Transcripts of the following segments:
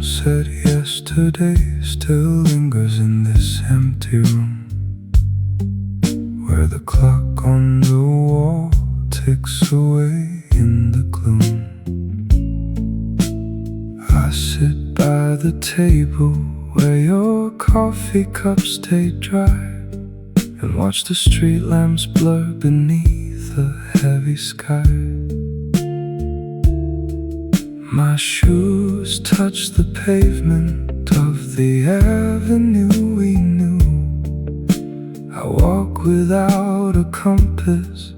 said yesterday still lingers in this empty room, where the clock on the wall ticks away in the gloom. I sit by the table where your coffee cups stay dry, and watch the street lamps blur beneath a heavy sky. My shoes touch the pavement of the avenue we knew. I walk without a compass,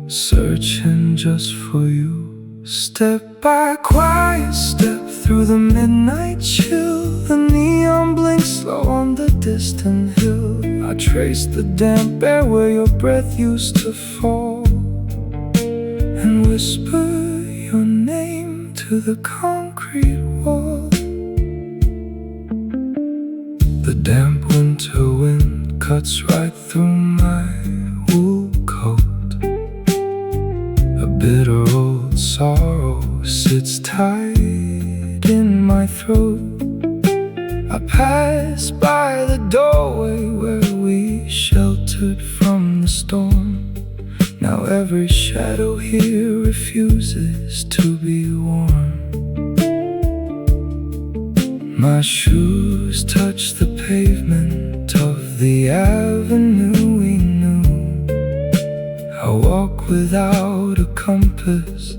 searching just for you. Step by quiet step through the midnight chill. The neon blinks slow on the distant hill. I trace the damp air where your breath used to fall, and whisper your name to the concrete wall. The damp winter wind cuts right through my wool coat. A bitter old sorrow sits tight in my throat. I pass by the doorway where we sheltered from the storm. Now every shadow here refuses to be warm. My shoes touch the pavement of the avenue we knew. I walk without a compass,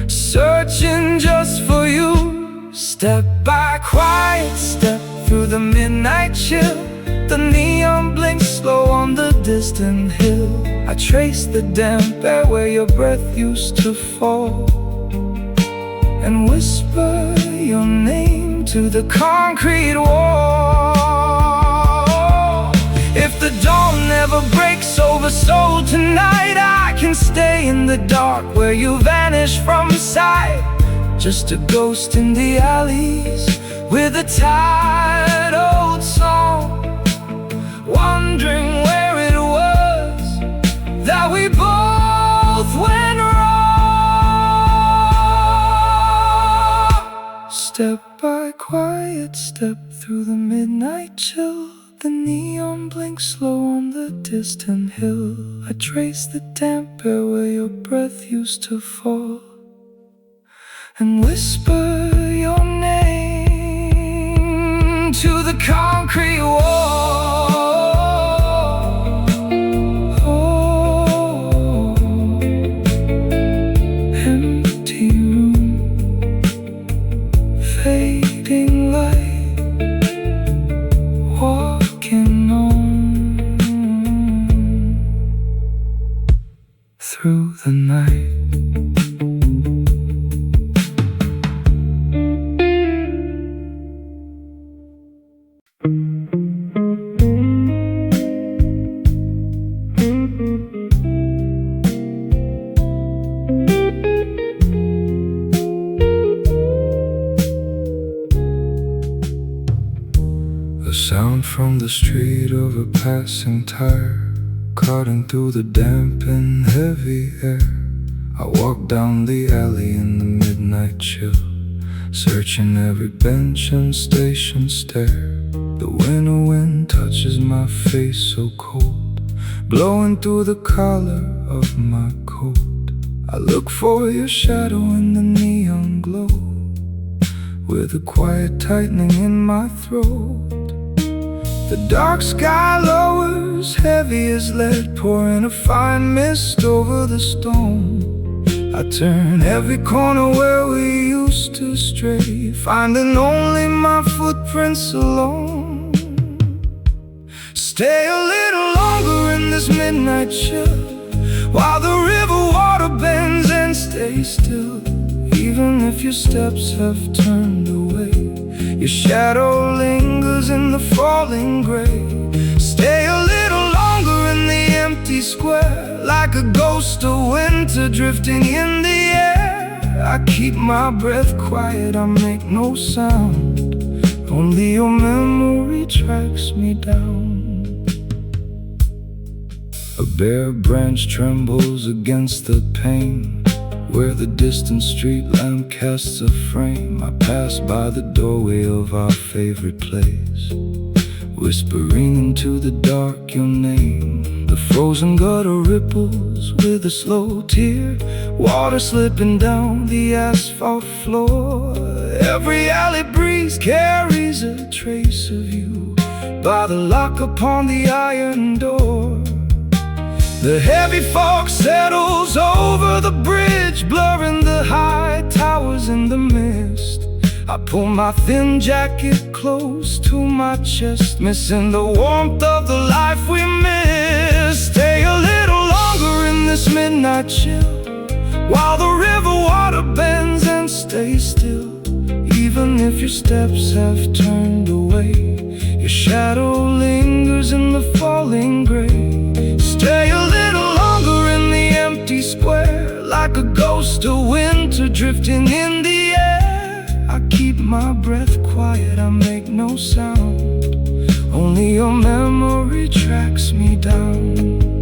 searching just for you. Step by quiet step through the midnight chill. The neon blinks slow on the distant hill. I trace the damp air where your breath used to fall, and whisper your name to the concrete wall. If the dawn never breaks over, so tonight I can stay in the dark where you vanish from sight. Just a ghost in the alleys with a tired old song, wondering where it was that we both went wrong. Step by quiet step through the midnight chill. The neon blinks slow on the distant hill. I trace the damp air where your breath used to fall, and whisper your name to the concrete wall. Oh, empty room, fading light, walking on through the night. The sound from the street of a passing tire, cutting through the damp and heavy air. I walk down the alley in the midnight chill, searching every bench and station stair. The winter wind touches my face so cold, blowing through the collar of my coat. I look for your shadow in the neon glow, with a quiet tightening in my throat. The dark sky lowers, heavy as lead, pouring a fine mist over the stone. I turn every corner where we used to stray, finding only my footprints alone. Stay a little longer in this midnight chill, while the river water bends and stays still. Even if your steps have turned away, your shadow lingers in the falling gray. Stay a little longer in the empty square, like a ghost of winter drifting in the air. I keep my breath quiet, I make no sound, only your memory tracks me down. A bare branch trembles against the pane, where the distant street lamp casts a frame. I pass by the doorway of our favorite place, whispering into the dark your name. The frozen gutter ripples with a slow tear, water slipping down the asphalt floor. Every alley breeze carries a trace of you by the lock upon the iron door. The heavy fog settles over the bridge, blurring the high towers in the mist. I pull my thin jacket close to my chest, missing the warmth of the life we missed. Stay a little longer in this midnight chill, while the river water bends and stays still. Even if your steps have turned away, your shadow lingers in the falling gray. Stay a little longer in the empty square, like a ghost of winter drifting in the air. I keep my breath quiet, I make no sound, only your memory tracks me down.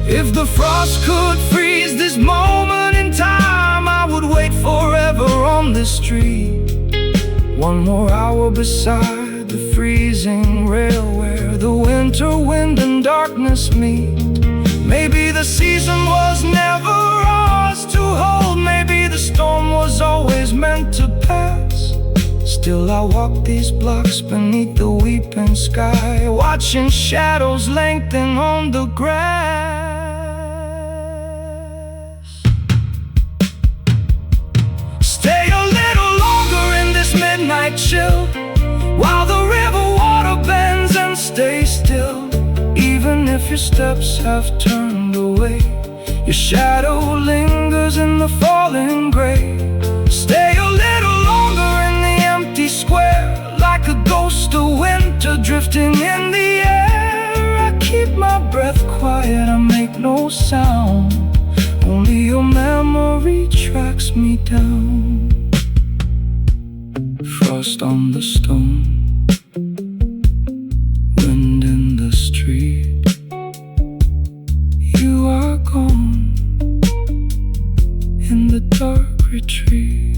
If the frost could freeze this moment in time, I would wait forever on this street. One more hour beside the freezing rail, where the winter wind and darkness meet. Maybe the season was never ours to hold, maybe the storm was always meant to pass. Still I walk these blocks beneath the weeping sky, watching shadows lengthen on the grass. Stay a little longer in this midnight chill, while the river water bends and stays still. Even if your steps have turned away, your shadow lingers in the falling gray. Stay a little longer in the empty square, like a ghost of winter drifting in the air. I keep my breath quiet, I make no sound, only your memory tracks me down. Frost on the stone, wind in the street. You are gone in the dark retreat.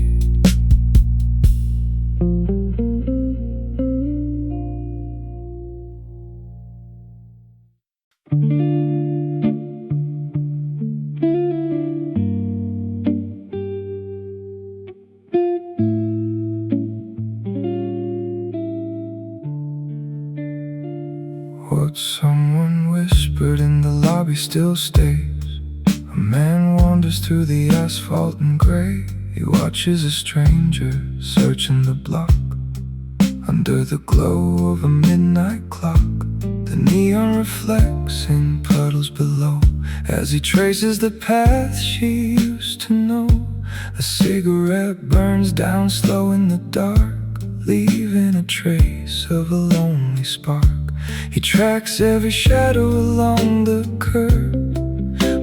What someone whispered in the lobby still stays. A man wanders through the asphalt and gray. He watches a stranger searching the block under the glow of a midnight clock. The neon reflects in puddles below as he traces the path she used to know. A cigarette burns down slow in the dark, leaving a trace of a lonely spark. He tracks every shadow along the curb,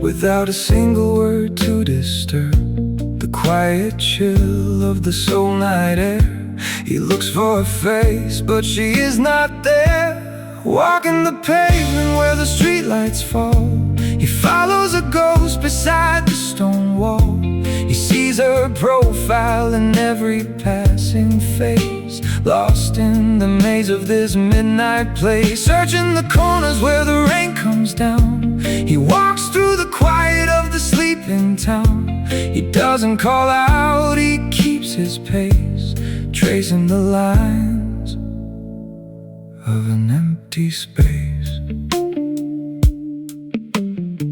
without a single word to disturb the quiet chill of the soul night air. He looks for a face, but she is not there. Walking the pavement where the streetlights fall, he follows a ghost beside the stone wall. He sees her profile in every passing phase, lost in the maze of this midnight place. Searching the corners where the rain comes down, he walks through the quiet of the sleeping town. He doesn't call out, he keeps his pace, tracing the lines of an empty space.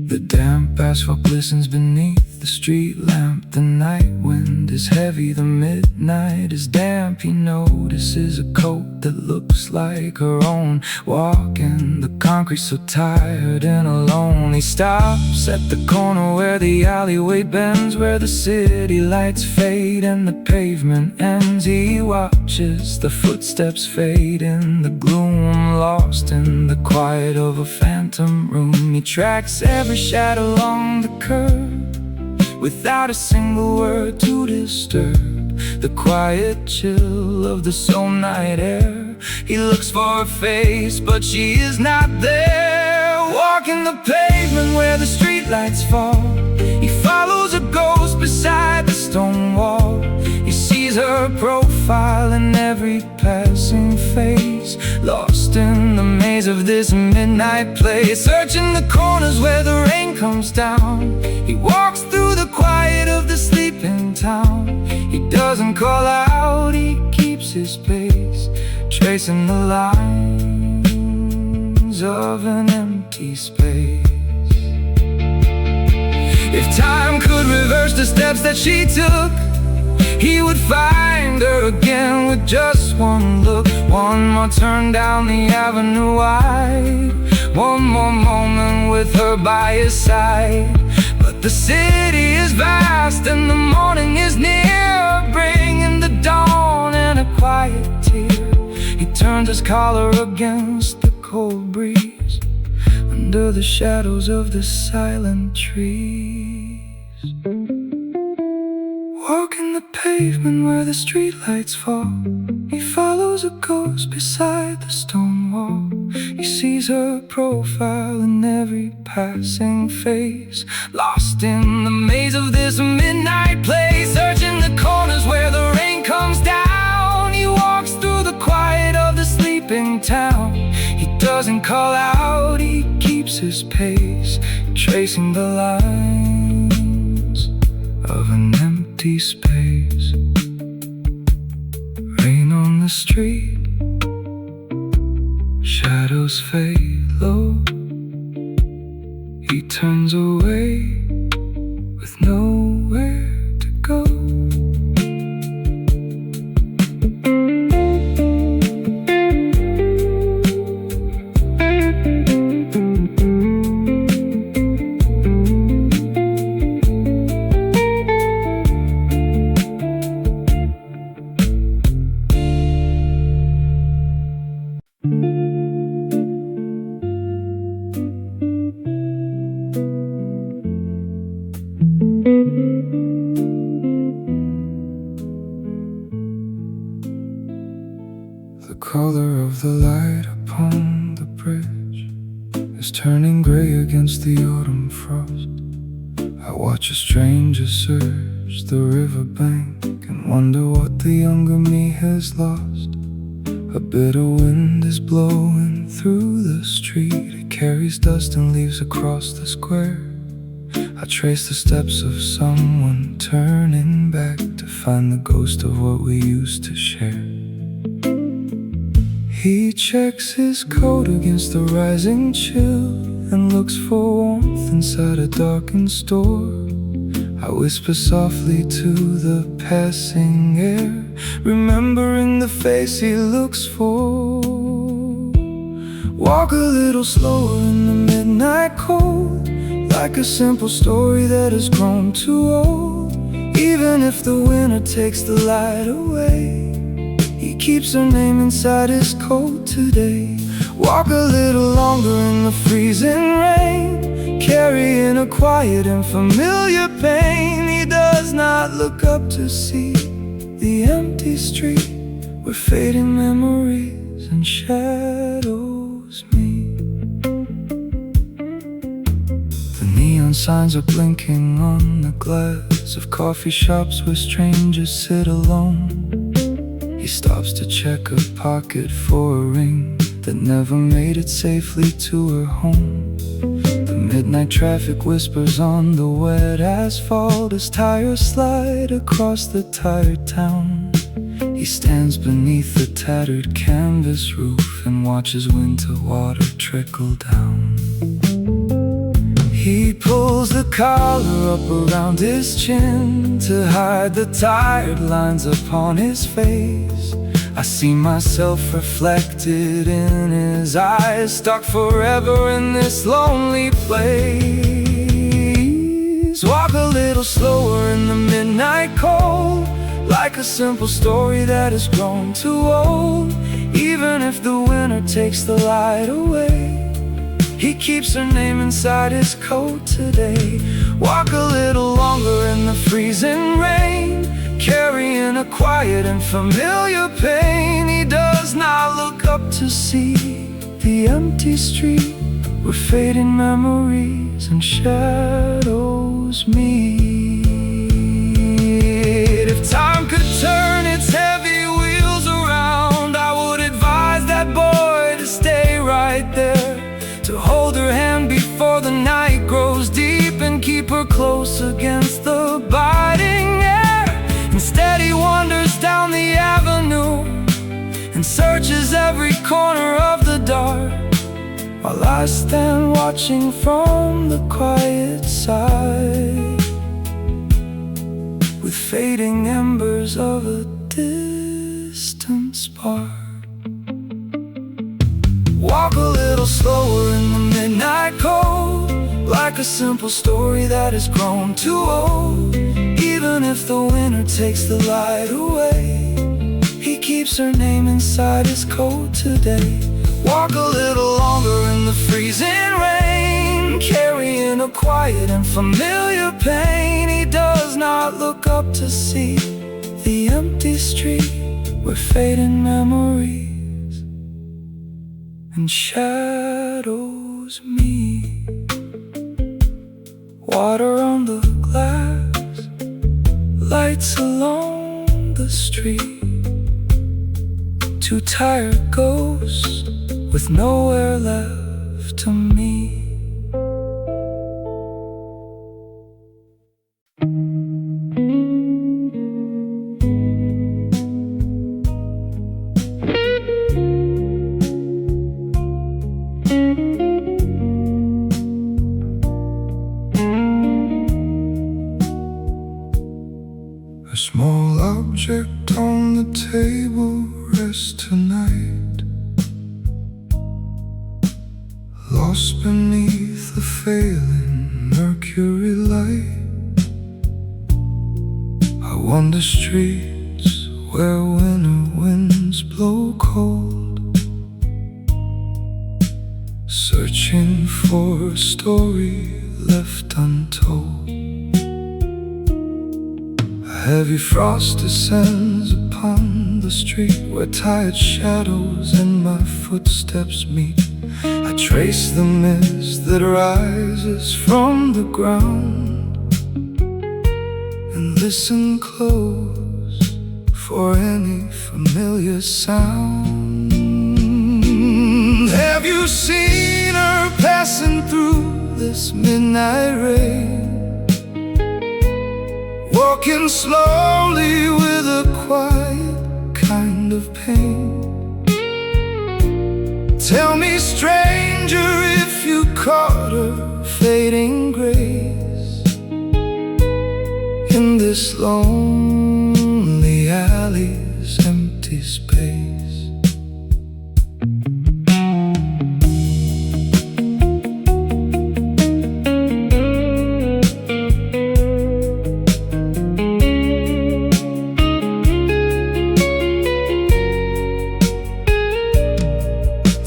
The damp asphalt glistens beneath the street lamp. The night wind is heavy, the midnight is damp. He notices a coat that looks like her own, walking the concrete so tired and alone. He stops at the corner where the alleyway bends, where the city lights fade and the pavement ends. He watches the footsteps fade in the gloom, lost in the quiet of a phantom room. He tracks every shadow along the curb, without a single word to disturb the quiet chill of the soul night air. He looks for a face, but she is not there. Walking the pavement where the streetlights fall, he a ghost beside the stone wall. He sees her profile in every passing face, lost in the maze of this midnight place, searching the corners where the rain comes down. He walks through the quiet of the sleeping town. He doesn't call out, he keeps his pace, tracing the lines of an empty space. If time could reverse the steps that she took, he would find her again with just one look. One more turn down the avenue wide, one more moment with her by his side. But the city is vast and the morning is near, bringing the dawn and a quiet tear. He turns his collar against the cold breeze, under the shadows of the silent trees. Walking the pavement where the streetlights fall, he follows a ghost beside the stone wall. He sees her profile in every passing face, lost in the maze of this midnight place, searching the corners where the rain comes down. He walks through the quiet of the sleeping town. He doesn't call out, he keeps his pace, tracing the lines of an empty space. Rain on the street, shadows fade low. He turns away with nowhere to go. The color of the light upon the bridge is turning gray against the autumn frost. I watch a stranger search the riverbank and wonder what the younger me has lost. A bitter wind is blowing through the street. It carries dust and leaves across the square. I trace the steps of someone turning back to find the ghost of what we used to share. He checks his coat against the rising chill and looks for warmth inside a darkened store. I whisper softly to the passing air, remembering the face he looks for. Walk a little slower in the midnight cold, like a simple story that has grown too old. Even if the winter takes the light away, he keeps her name inside his coat today. Walk a little longer in the freezing rain, carrying a quiet and familiar pain. He does not look up to see the empty street where fading memories and shadows meet. The neon signs are blinking on the glass of coffee shops where strangers sit alone. He stops to check her pocket for a ring that never made it safely to her home. The midnight traffic whispers on the wet asphalt as tires slide across the tired town. He stands beneath the tattered canvas roof and watches winter water trickle down. He pulls the collar up around his chin to hide the tired lines upon his face. I see myself reflected in his eyes, stuck forever in this lonely place. Walk a little slower in the midnight cold, like a simple story that has grown too old. Even if the winter takes the light away, he keeps her name inside his coat today. Walk a little longer in the freezing rain, carrying a quiet and familiar pain. He does not look up to see the empty street where fading memories and shadows meet. time could turn its heavy wheels around, I would advise that boy to stay right there, to hold her hand before the night grows deep, and keep her close against the biting air. Instead he wanders down the avenue and searches every corner of the dark, while I stand watching from the quiet side, with fading embers of a distant spark. Walk a little slower in the midnight cold, like a simple story that has grown too old. Even if the winter takes the light away, he keeps her name inside his coat today. Walk a little longer in the freezing rain, carrying a quiet and familiar pain. He does not look up to see the empty street where fading memories and shadows meet. Water on the glass, lights along the street, two tired ghosts with nowhere left to meet. A small object on the table rests tonight, lost beneath the failing mercury light. I wander streets where winter winds blow cold, searching for a story left untold. A heavy frost descends upon the street where tired shadows and my footsteps meet. I trace the mist that rises from the ground and listen close for any familiar sound. Have you seen her passing through this midnight rain, walking slowly with a quiet kind of pain? Tell me, stranger, if you caught her fading grace in this lonely alley's empty space.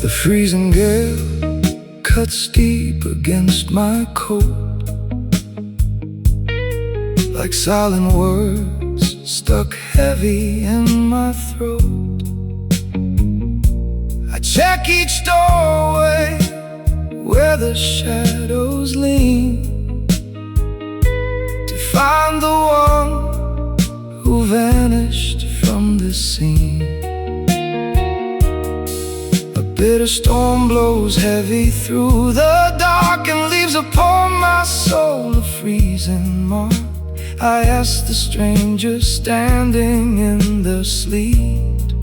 The freezing gale cuts deep against my coat, like silent words stuck heavy in my throat. I check each doorway where the shadows lean, to find the one who vanished from this scene. A bitter storm blows heavy through the dark and leaves upon my soul a freezing mark. I asked the stranger standing in the sleet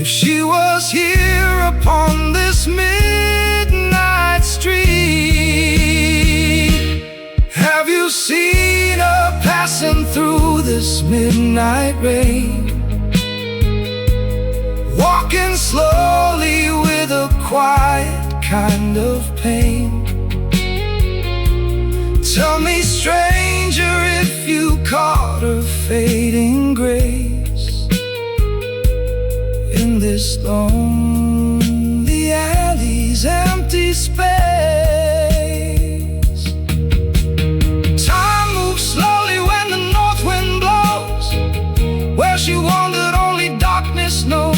if she was here upon this midnight street. Have you seen her passing through this midnight rain, walking slowly with a quiet kind of pain? Tell me, stranger, if you caught her fading grace in this lonely alley's empty space. Time moves slowly when the north wind blows, where she wandered only darkness knows.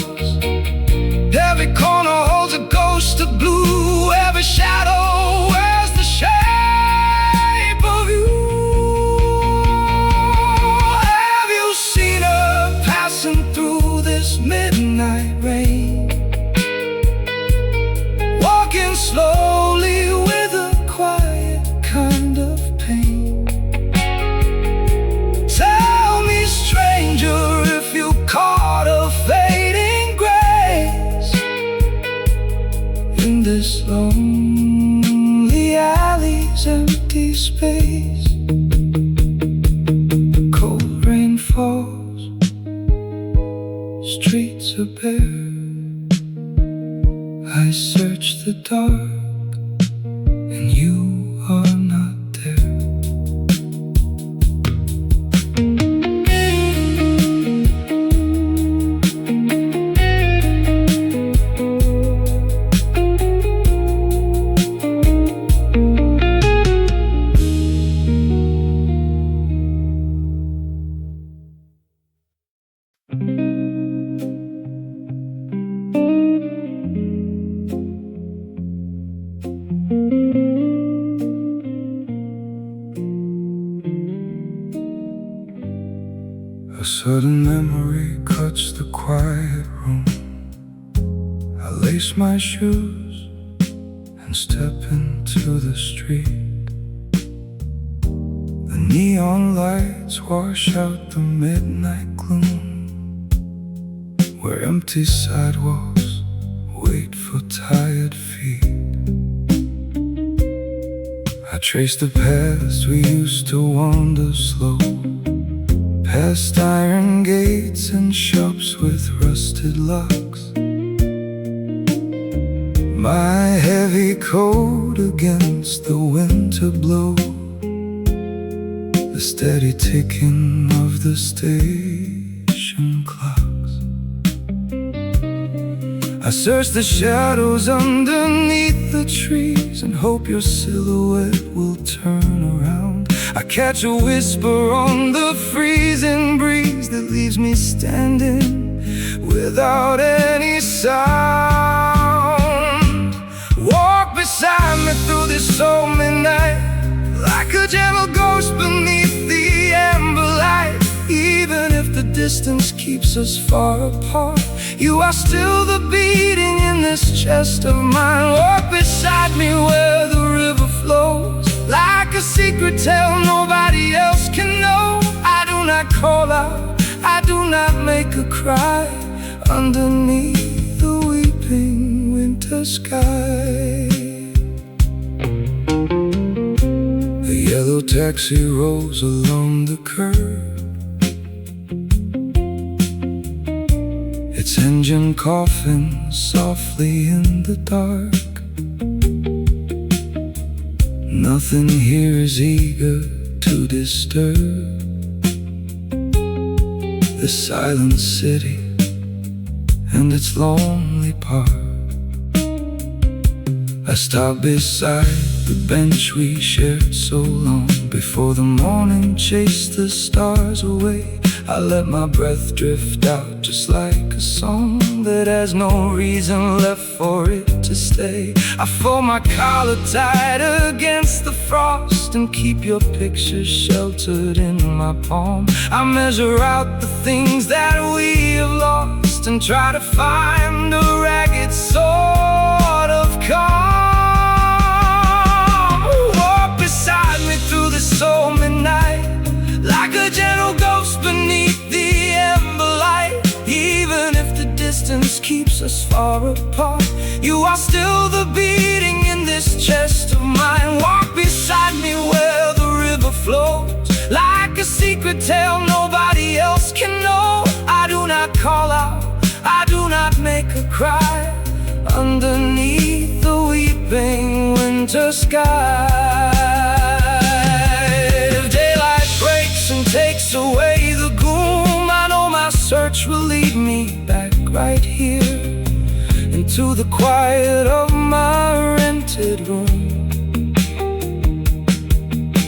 Every corner holds a ghost of blue, every shadow wears the shape of you. face. Cold rain falls, streets are bare. I search the dark, and you are not there. A sudden memory cuts the quiet room. I lace my shoes and step into the street. The neon lights wash out the midnight gloom, where empty sidewalks wait for tired feet. I trace the paths we used to wander slow, past iron gates and shops with rusted locks. My heavy coat against the winter blow, the steady ticking of the station clocks. I search the shadows underneath the trees and hope your silhouette will turn around. I catch a whisper on the freezing breeze that leaves me standing without any sound. Walk beside me through this stormy night, like a gentle ghost beneath the amber light. Even if the distance keeps us far apart, you are still the beating in this chest of mine. Walk beside me where the river flows, like a secret tale nobody else can know. I do not call out, I do not make a cry, underneath the weeping winter sky. A yellow taxi rolls along the curb, its engine coughing softly in the dark. Nothing here is eager to disturb the silent city and its lonely park. I stop beside the bench we shared so long. Before the morning chased the stars away, I let my breath drift out just like a song that has no reason left for it to stay. I fold my collar tight against the frost and keep your picture sheltered in my palm. I measure out the things that we have lost and try to find a ragged sort of calm. Walk beside me through the stormy night, like a gentle ghost beneath the amber light. Even if the distance keeps us far apart, you are still the beating in this chest of mine. Walk beside me where the river flows, like a secret tale nobody else can know. I do not call out, I do not make a cry, underneath the weeping winter sky. If daylight breaks and takes away the gloom, I know my search will lead me back right here into the quiet of my rented room,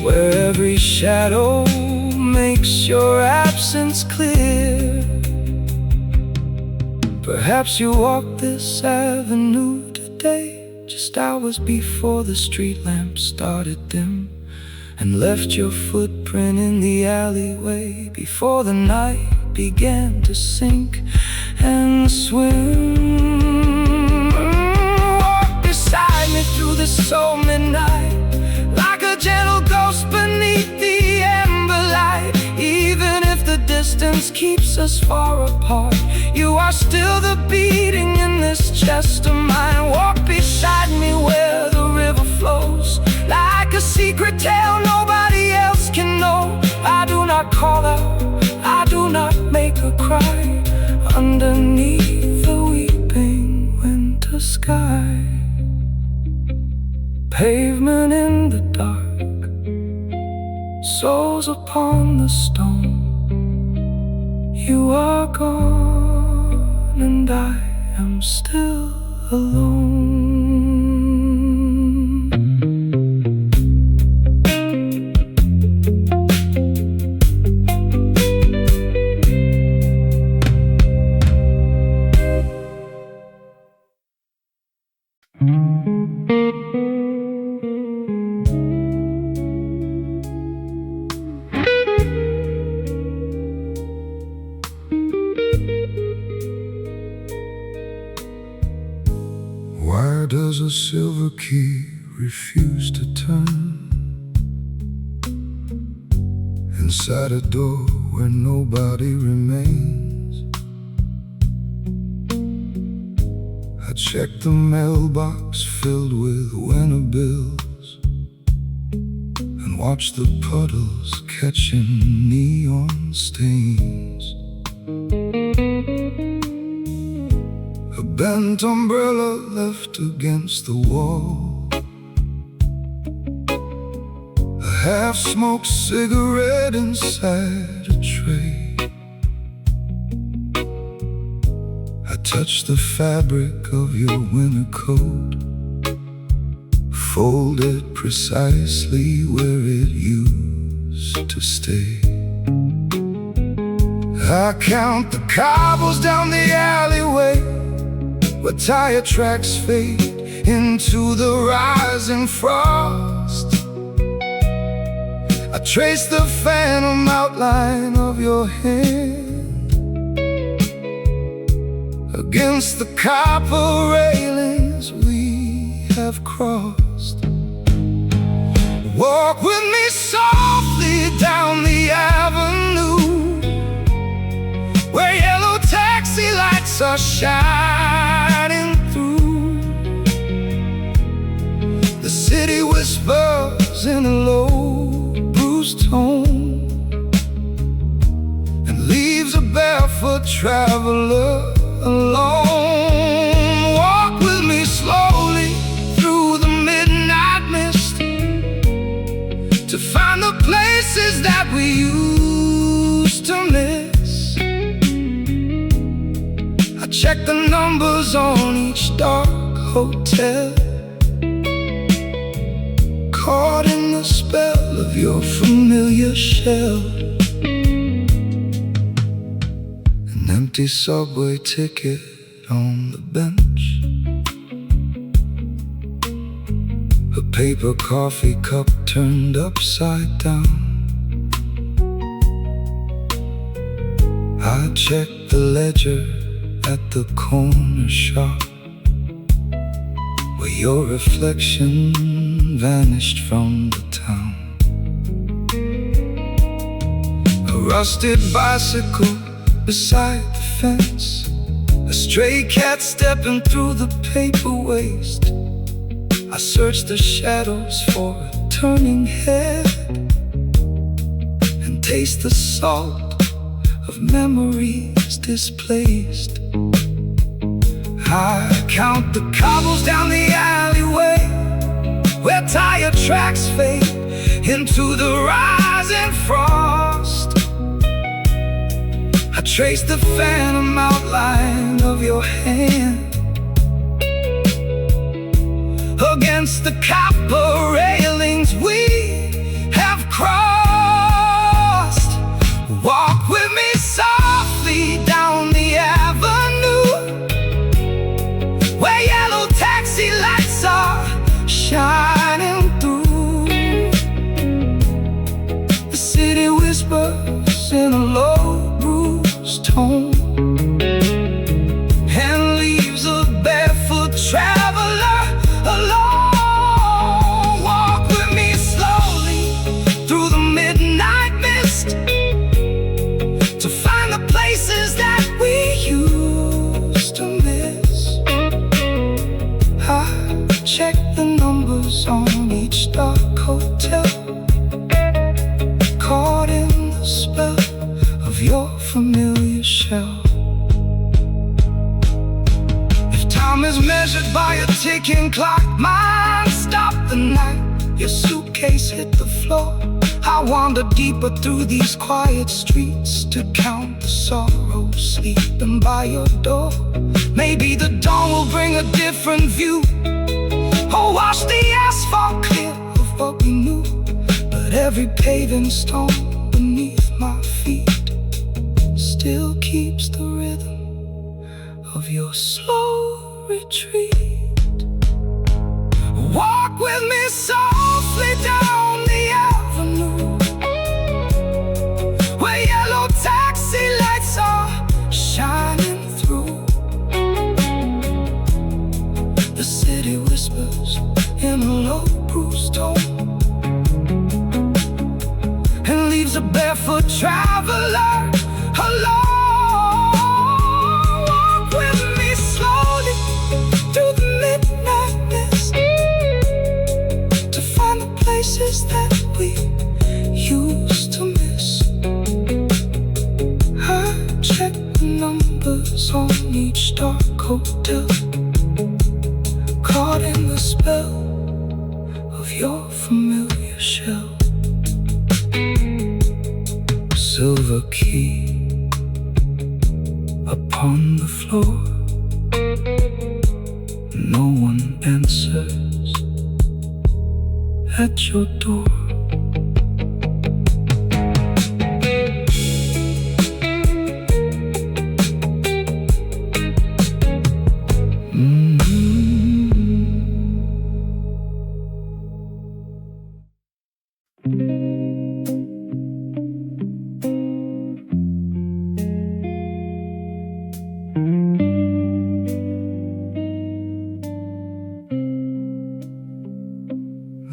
where every shadow makes your absence clear. Perhaps you walked this avenue today, just hours before the street lamps started dim, and left your footprint in the alleyway before the night began to sink and swim. Walk beside me through the stormy night, like a gentle ghost beneath the amber light. Even if the distance keeps us far apart, you are still the beating in this chest of mine. Walk beside me where the river flows, like a secret tale nobody not call out, I do not make her cry underneath the weeping winter sky. Pavement in the dark, souls upon the stone. You are gone and I am still alone. Why does a silver key refuse to turn inside a door where nobody remains? I check the mailbox filled with winter bills and watch the puddles catching neon stains. A bent umbrella left against the wall, a half-smoked cigarette inside a tray. I touch the fabric of your winter coat, folded precisely where it used to stay. I count the cobbles down the alleyway where tire tracks fade into the rising frost. I trace the phantom outline of your hand against the copper railings we have crossed. Walk with me softly down the avenue where yellow taxi lights are shining through. The city whispers in a low, bruised tone and leaves a barefoot traveler alone. Walk with me slowly through the midnight mist to find the places that we used to miss. I check the numbers on each dark hotel, caught in the spell of your familiar shell. An empty subway ticket on the bench, a paper coffee cup turned upside down. I check the ledger at the corner shop where your reflection vanished from the town. A rusted bicycle beside the fence, a stray cat stepping through the paper waste. I search the shadows for a turning head and taste the salt of memories displaced. I count the cobbles down the alleyway where tire tracks fade into the rising frost. I trace the phantom outline of your hand against the copper railings we have crossed. Walk with me softly down the avenue where yellow taxi lights are shining through. The city whispers in a low, bruised tone and leaves a barefoot traveler alone. Walk with me slowly through the midnight mist to find the places that we used to miss. I check the numbers on each dark hotel, caught in the spell Time is measured by a ticking clock. Mine stopped the night your suitcase hit the floor. I wander deeper through these quiet streets to count the sorrow sleeping by your door. Maybe the dawn will bring a different view, or wash the asphalt clear of what we knew. But every paving stone beneath my feet still keeps the rhythm of your slow retreat. Walk with me softly down the avenue, where yellow taxi lights are shining through. The city whispers in a low bruised tone and leaves a barefoot traveler alone. Walk with me slowly through the midnight mist to find the places that we used to miss. I check the numbers on each dark hotel, caught in the spell of your familiar shell. Silver key upon the floor, no one answers at your door.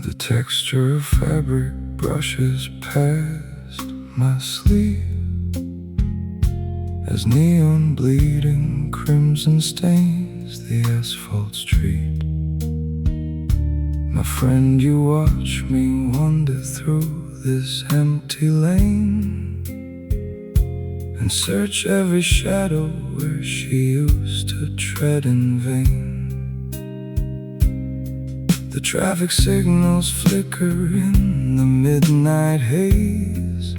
The texture of fabric brushes past my sleeve as neon bleeding crimson stains the asphalt street. My friend, you watch me wander through this empty lane and search every shadow where she used to tread in vain. The traffic signals flicker in the midnight haze.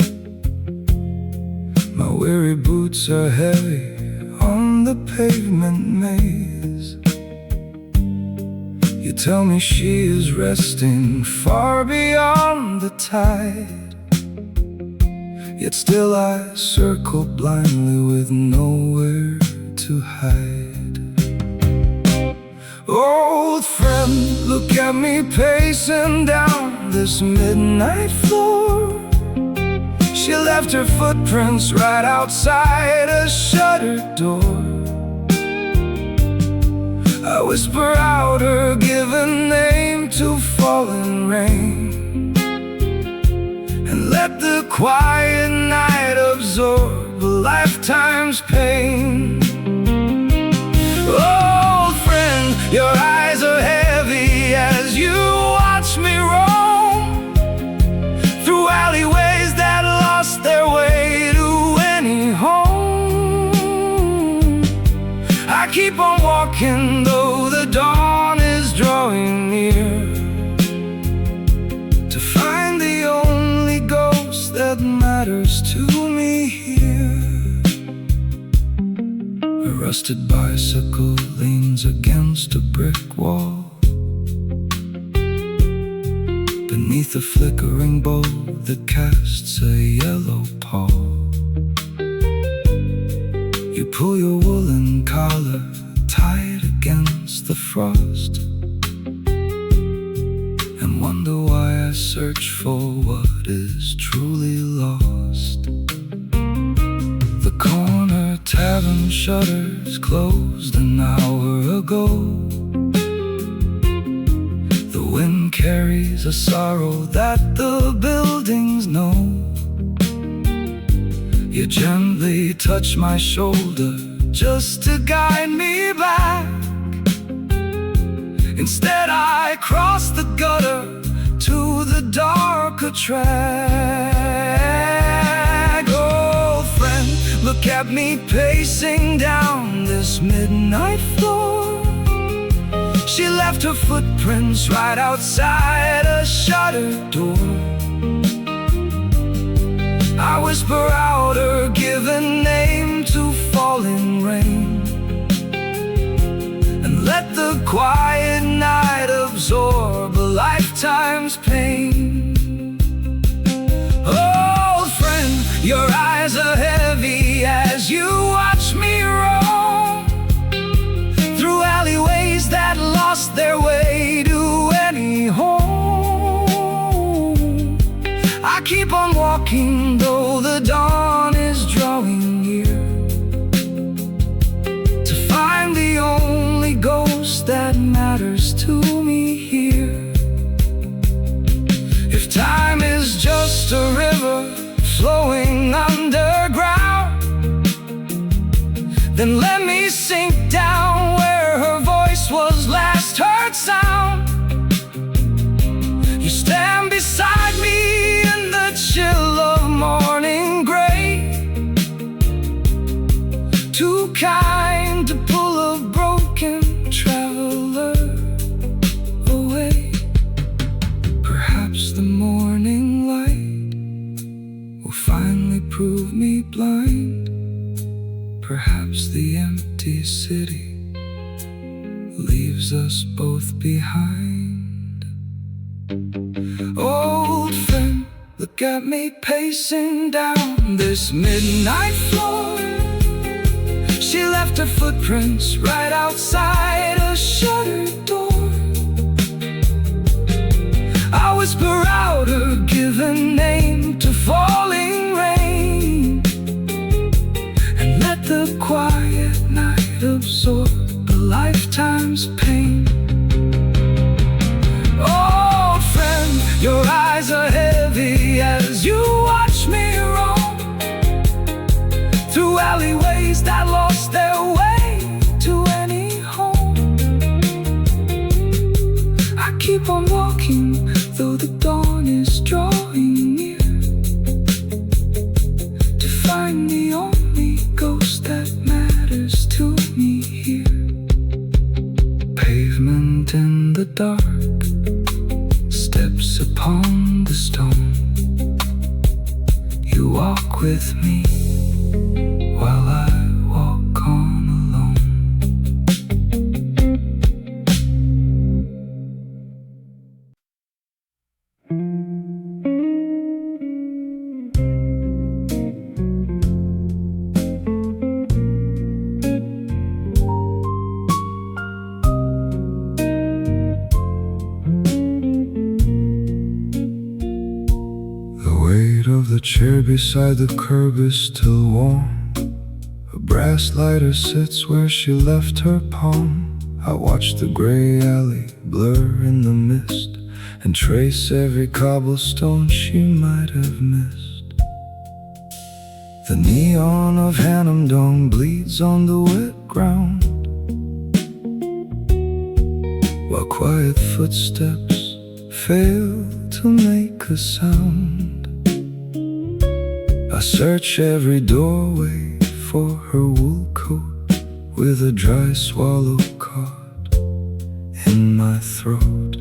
My weary boots are heavy on the pavement maze. You tell me she is resting far beyond the tide, yet still I circle blindly with nowhere to hide. Old friend, look at me pacing down this midnight floor. She left her footprints right outside a shuttered door. I whisper out her given name to falling rain and let the quiet night absorb a lifetime's pain. Old friend, your eyes are heavy as you watch me roam through alleyways that lost their way to any home. I keep on walking though the dawn is drawing near, to find the only ghost that matters to me here. A rusted bicycle leans against a brick wall beneath a flickering bulb that casts a yellow pall. You pull your woolen collar tight against the frost and wonder why I search for what is truly lost. The corner tavern shutters closed an hour ago. The wind carries a sorrow that the buildings know. You gently touch my shoulder just to guide me back. Instead I cross the gutter to the darker track. Old friend, look at me pacing down this midnight floor. She left her footprints right outside a shuttered door. I whisper out her given name to falling rain, and let the quiet night absorb a lifetime's pain. Old friend, your eyes are heavy as you watch me roam through alleyways that lost their way to any home. I keep on walking though the dawn is drawing near, to find the only ghost that matters to me here. If time is just a river flowing underground, then let me sink down where her voice was last heard sound. You stand beside me in the chill of morning gray, too kind to pull a broken traveler away. Perhaps the morning light will finally prove me blind. Perhaps the empty city leaves us both behind. Old friend, look at me pacing down this midnight floor. She left her footprints right outside a shuttered door. I whisper out her given name to falling rain, and let the quiet night absorb a lifetime's pain. Old friend, your eyes are heavy as you watch me roam through alleyways that lost their way to any home. I keep on walking though the dawn is drawing near, to find the only ghost that matters to me here. Pavement in the dark, steps upon the stone. You walk with me while I walk on alone. The chair beside the curb is still warm. A brass lighter sits where she left her palm. I watch the gray alley blur in the mist, and trace every cobblestone she might have missed. The neon of Hannam Dong bleeds on the wet ground, while quiet footsteps fail to make a sound. I search every doorway for her wool coat, with a dry swallow caught in my throat.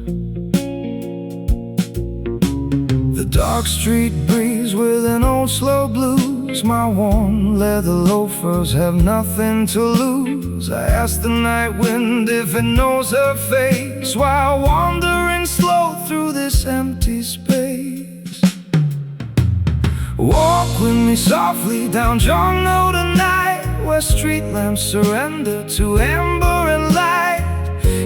The dark street breeze with an old slow blues. My warm leather loafers have nothing to lose. I ask the night wind if it knows her face, while wandering slow through this empty space. Walk with me softly down John Road tonight, where street lamps surrender to amber and light.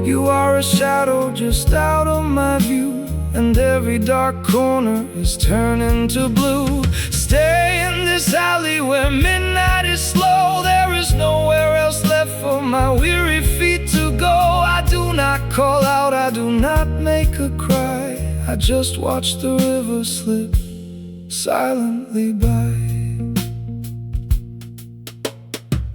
You are a shadow just out of my view, and every dark corner is turning to blue. Stay in this alley where midnight is slow. There is nowhere else left for my weary feet to go. I do not call out, I do not make a cry. I just watch the river slip silently by.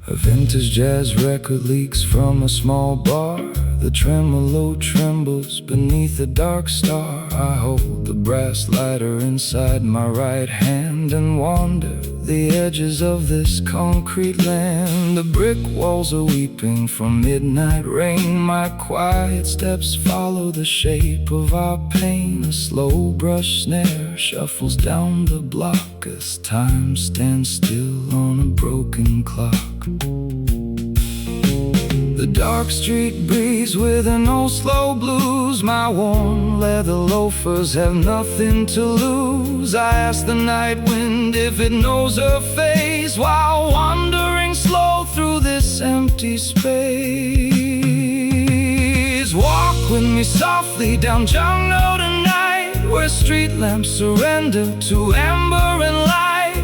A vintage jazz record leaks from a small bar. The tremolo trembles beneath a dark star. I hold the brass lighter inside my right hand, stand and wander the edges of this concrete land. The brick walls are weeping from midnight rain. My quiet steps follow the shape of our pain. A slow brush snare shuffles down the block as time stands still on a broken clock. The dark street breeze with an old slow blues. My warm leather loafers have nothing to lose. I ask the night wind if it knows her face, while wandering slow through this empty space. Walk with me softly down jungle tonight, where street lamps surrender to amber and light.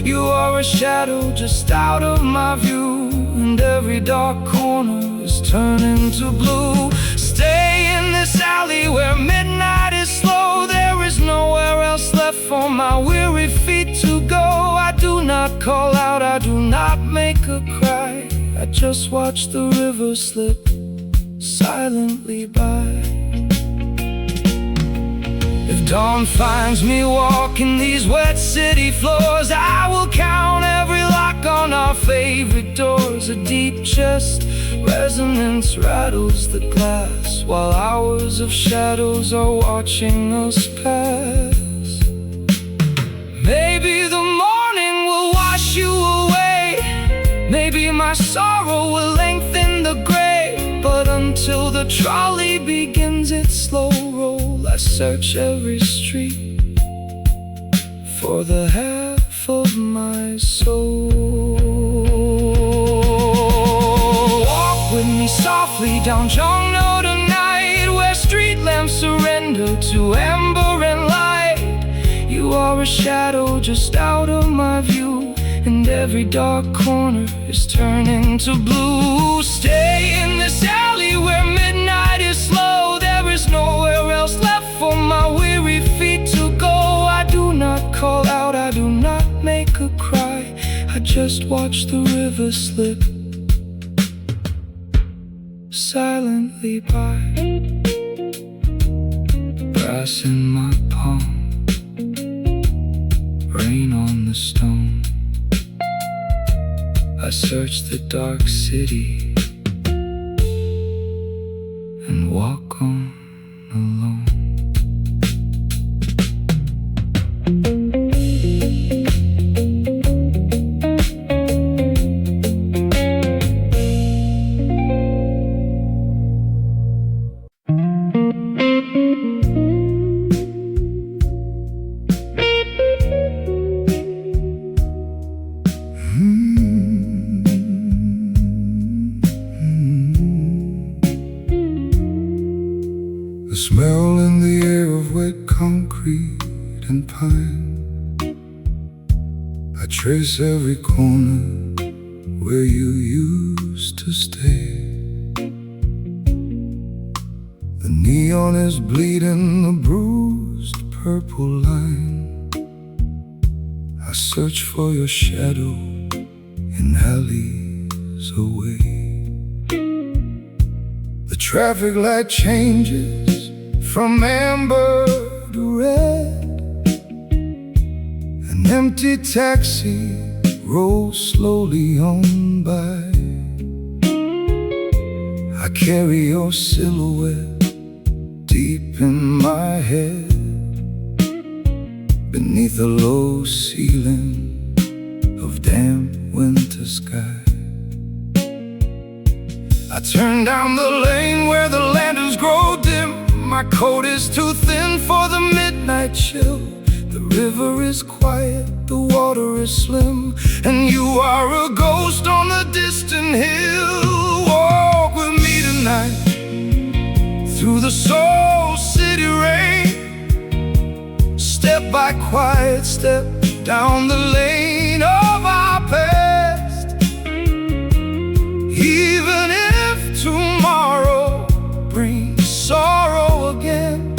You are a shadow just out of my view, and every dark corner is turning to blue. Stay in this alley where midnight is slow. There is nowhere else left for my weary feet to go. I do not call out, I do not make a cry. I just watch the river slip silently by. If dawn finds me walking these wet city floors, I will count every lock on our favorite doors. A deep chest resonance rattles the glass, while hours of shadows are watching us pass. Maybe the morning will wash you away, maybe my sorrow will lengthen the grave. But until the trolley begins its slow roll, I search every street for the half of my soul. Walk with me softly down Jongno tonight, where street lamps surrender to amber and light. You are a shadow just out of my view, and every dark corner is turning to blue. Stay in this alley where midnight is slow. There is nowhere else left for my weary feet to go. I do not call out, I do not make a cry. I just watch the river slip silently by. Brass in my palm, rain on the stone. I search the dark city and walk on alone. The smell in the air of wet concrete and pine. I trace every corner where you used to stay. The neon is bleeding the bruised purple line. I search for your shadow in alleys away. The traffic light changes from amber to red. An empty taxi rolls slowly on by. I carry your silhouette deep in my head, beneath a low ceiling of damp winter sky. I turn down the lane where the lanterns grow dim. My coat is too thin for the midnight chill. The river is quiet, the water is slim, and you are a ghost on the distant hill. Walk with me tonight through the Soul City rain. Step by quiet step down the lane of our past. Even if tomorrow brings sorrow again,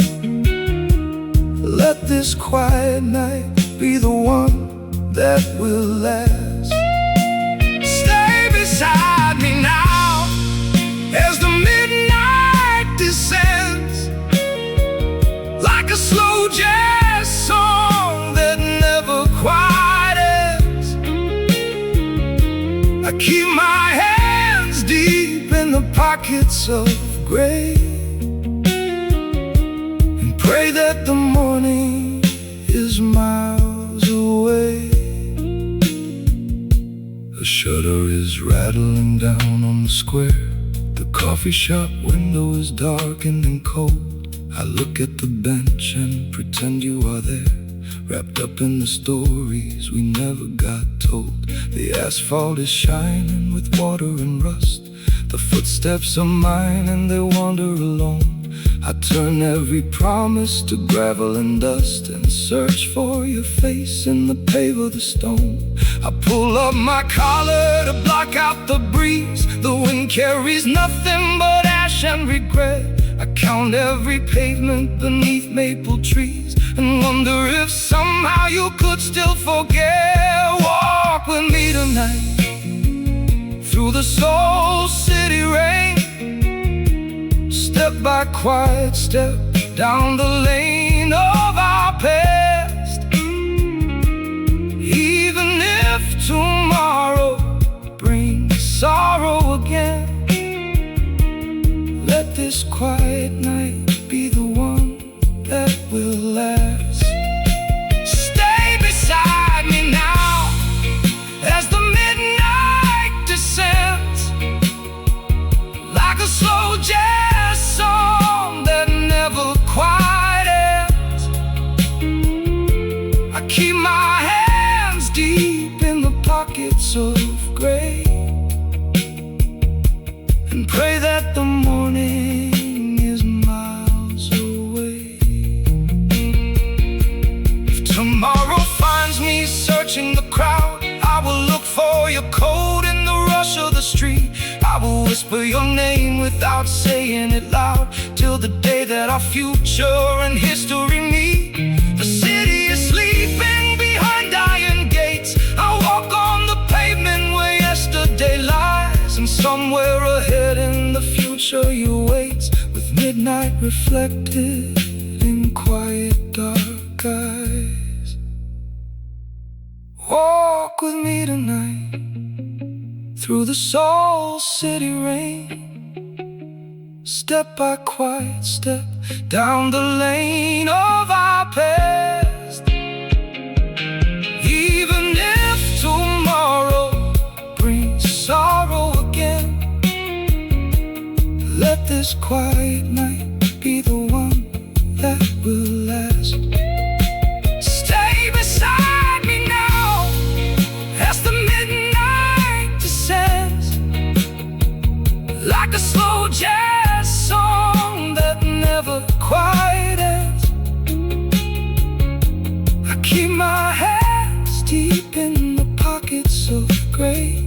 let this quiet night be the one that will last. Stay beside me now as the midnight descends, like a slow jazz song that never quite pockets of gray, and pray that the morning is miles away. A shutter is rattling down on the square. The coffee shop window is darkened and cold. I look at the bench and pretend you are there, wrapped up in the stories we never got told. The asphalt is shining with water and rust. The footsteps are mine and they wander alone. I turn every promise to gravel and dust, and search for your face in the pave of the stone. I pull up my collar to block out the breeze. The wind carries nothing but ash and regret. I count every pavement beneath maple trees, and wonder if somehow you could still forget. Walk with me tonight through the Soul City rain, step by quiet step down the lane of our past. Even if tomorrow brings sorrow again, let this quiet night be the one that will last. Stay beside me now as the midnight descends, like a slow jazz song that never quite ends. I keep my hands deep in the pockets of gray, and pray that the morning is miles away. If tomorrow finds me searching the crowd, I will look for your coat in the rush of the street. I will whisper your name without saying it loud, till the day that our future and history meet. The city is sleeping behind iron gates. I walk on the pavement where yesterday lies, and somewhere ahead in the future you wait, with midnight reflected in quiet dark eyes. Walk with me tonight through the Soul City rain, step by quiet step down the lane of our past. Even if tomorrow brings sorrow again, let this quiet night be the one that will last. Stay beside me now as the midnight descends, like a slow jazz song that never quite ends. I keep my hands deep in the pockets of gray,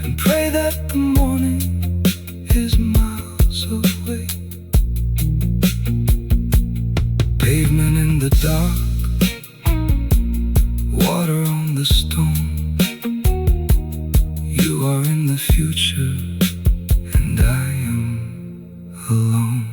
and pray that the morning is miles away. Pavement in the dark, water on the stone. You are in the future, and I am alone.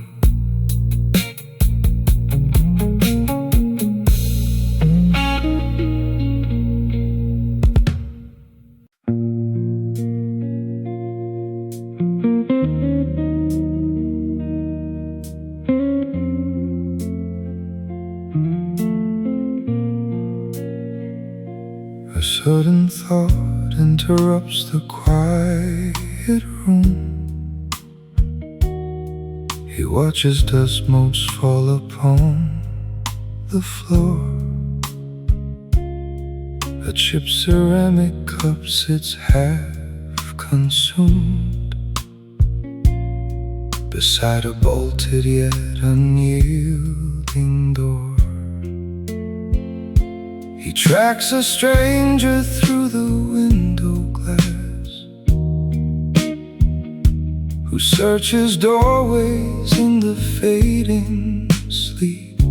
A sudden thought interrupts the quiet room. He watches dust motes fall upon the floor. A chipped ceramic cup sits half consumed beside a bolted yet unyielding door. He tracks a stranger through the window glass, who searches doorways in the fading sleet,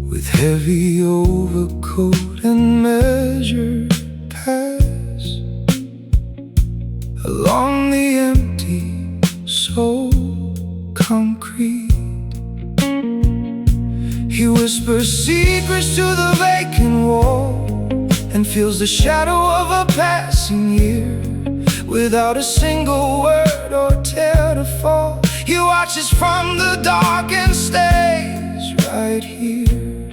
with heavy overcoat and measured pass along the empty soul concrete. He whispers secrets to the vacant wall, and feels the shadow of a passing year. without a single word or tear to fall. He watches from the dark and stays right here.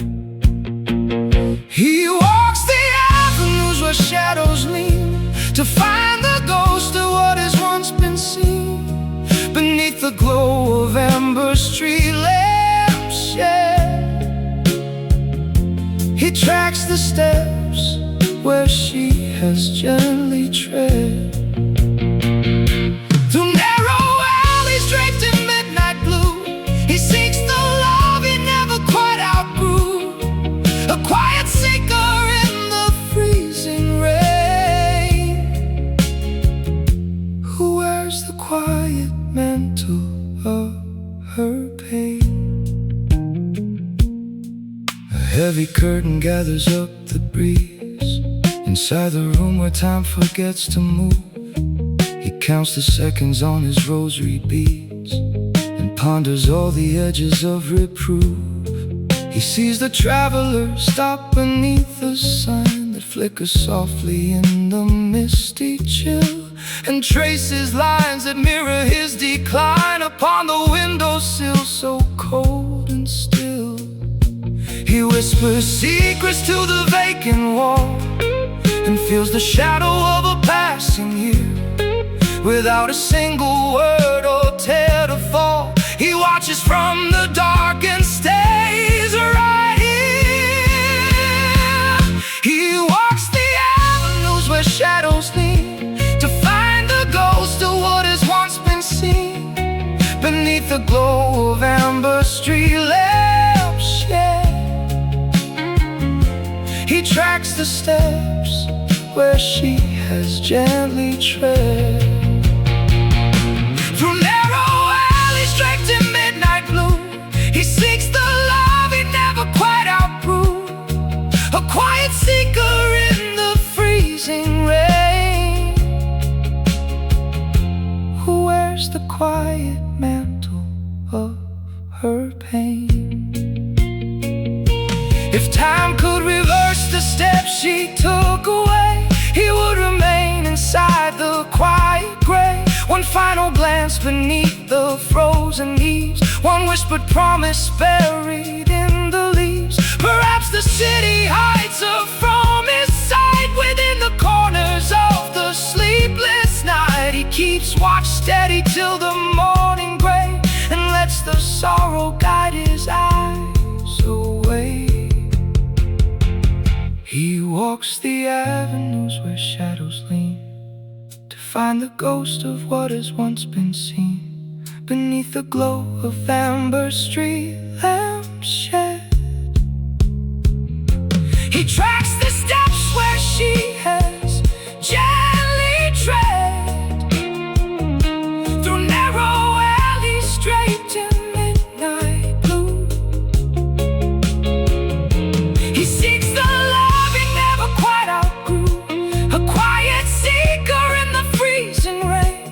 He walks the avenues where shadows lean to find the ghost of what has once been seen beneath the glow of amber street lampshade. He tracks the steps where she has gently tread, through narrow alleys draped in midnight blue. He seeks the love he never quite outgrew, a quiet seeker in the freezing rain, who wears the quiet mantle of her pain. A heavy curtain gathers up the breeze inside the room where time forgets to move. He counts the seconds on his rosary beads and ponders all the edges of reproof. He sees the traveler stop beneath the sign that flickers softly in the misty chill, and traces lines that mirror his decline upon the windowsill so cold and still. He whispers secrets to the vacant wall and feels the shadow of a passing year, without a single word or tear to fall. He watches from the dark and stays right here. He walks the avenues where shadows lean to find the ghost of what has once been seen beneath the glow of amber street lampshade. He tracks the steps where she has gently tread, through narrow alleys draped in midnight blue. He seeks the love he never quite outgrew, a quiet seeker in the freezing rain, who wears the quiet mantle of her pain. If time could reverse the steps she took away, he would remain inside the quiet gray. One final glance beneath the frozen eaves, one whispered promise buried in the leaves. Perhaps the city hides her from his sight within the corners of the sleepless night. He keeps watch steady till the morning gray, and lets the sorrow guide his eyes away. He walks the avenues where shadows lean to find the ghost of what has once been seen beneath the glow of amber street lampshade. He tracks the steps where she has gently tread, through narrow alleys draped in midnight blue. He seeks the love he never quite outgrew, a quiet seeker in the freezing rain,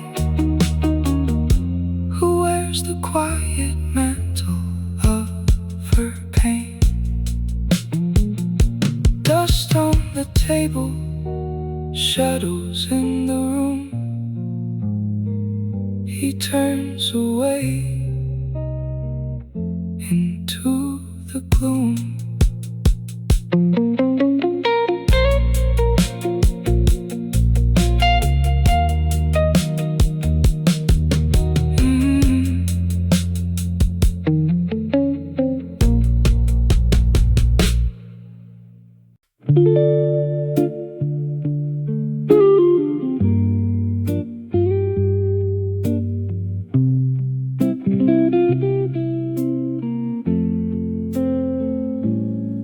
who wears the quiet mantle of her pain. Dust on the table, shadows in the room. He turns away into the gloom.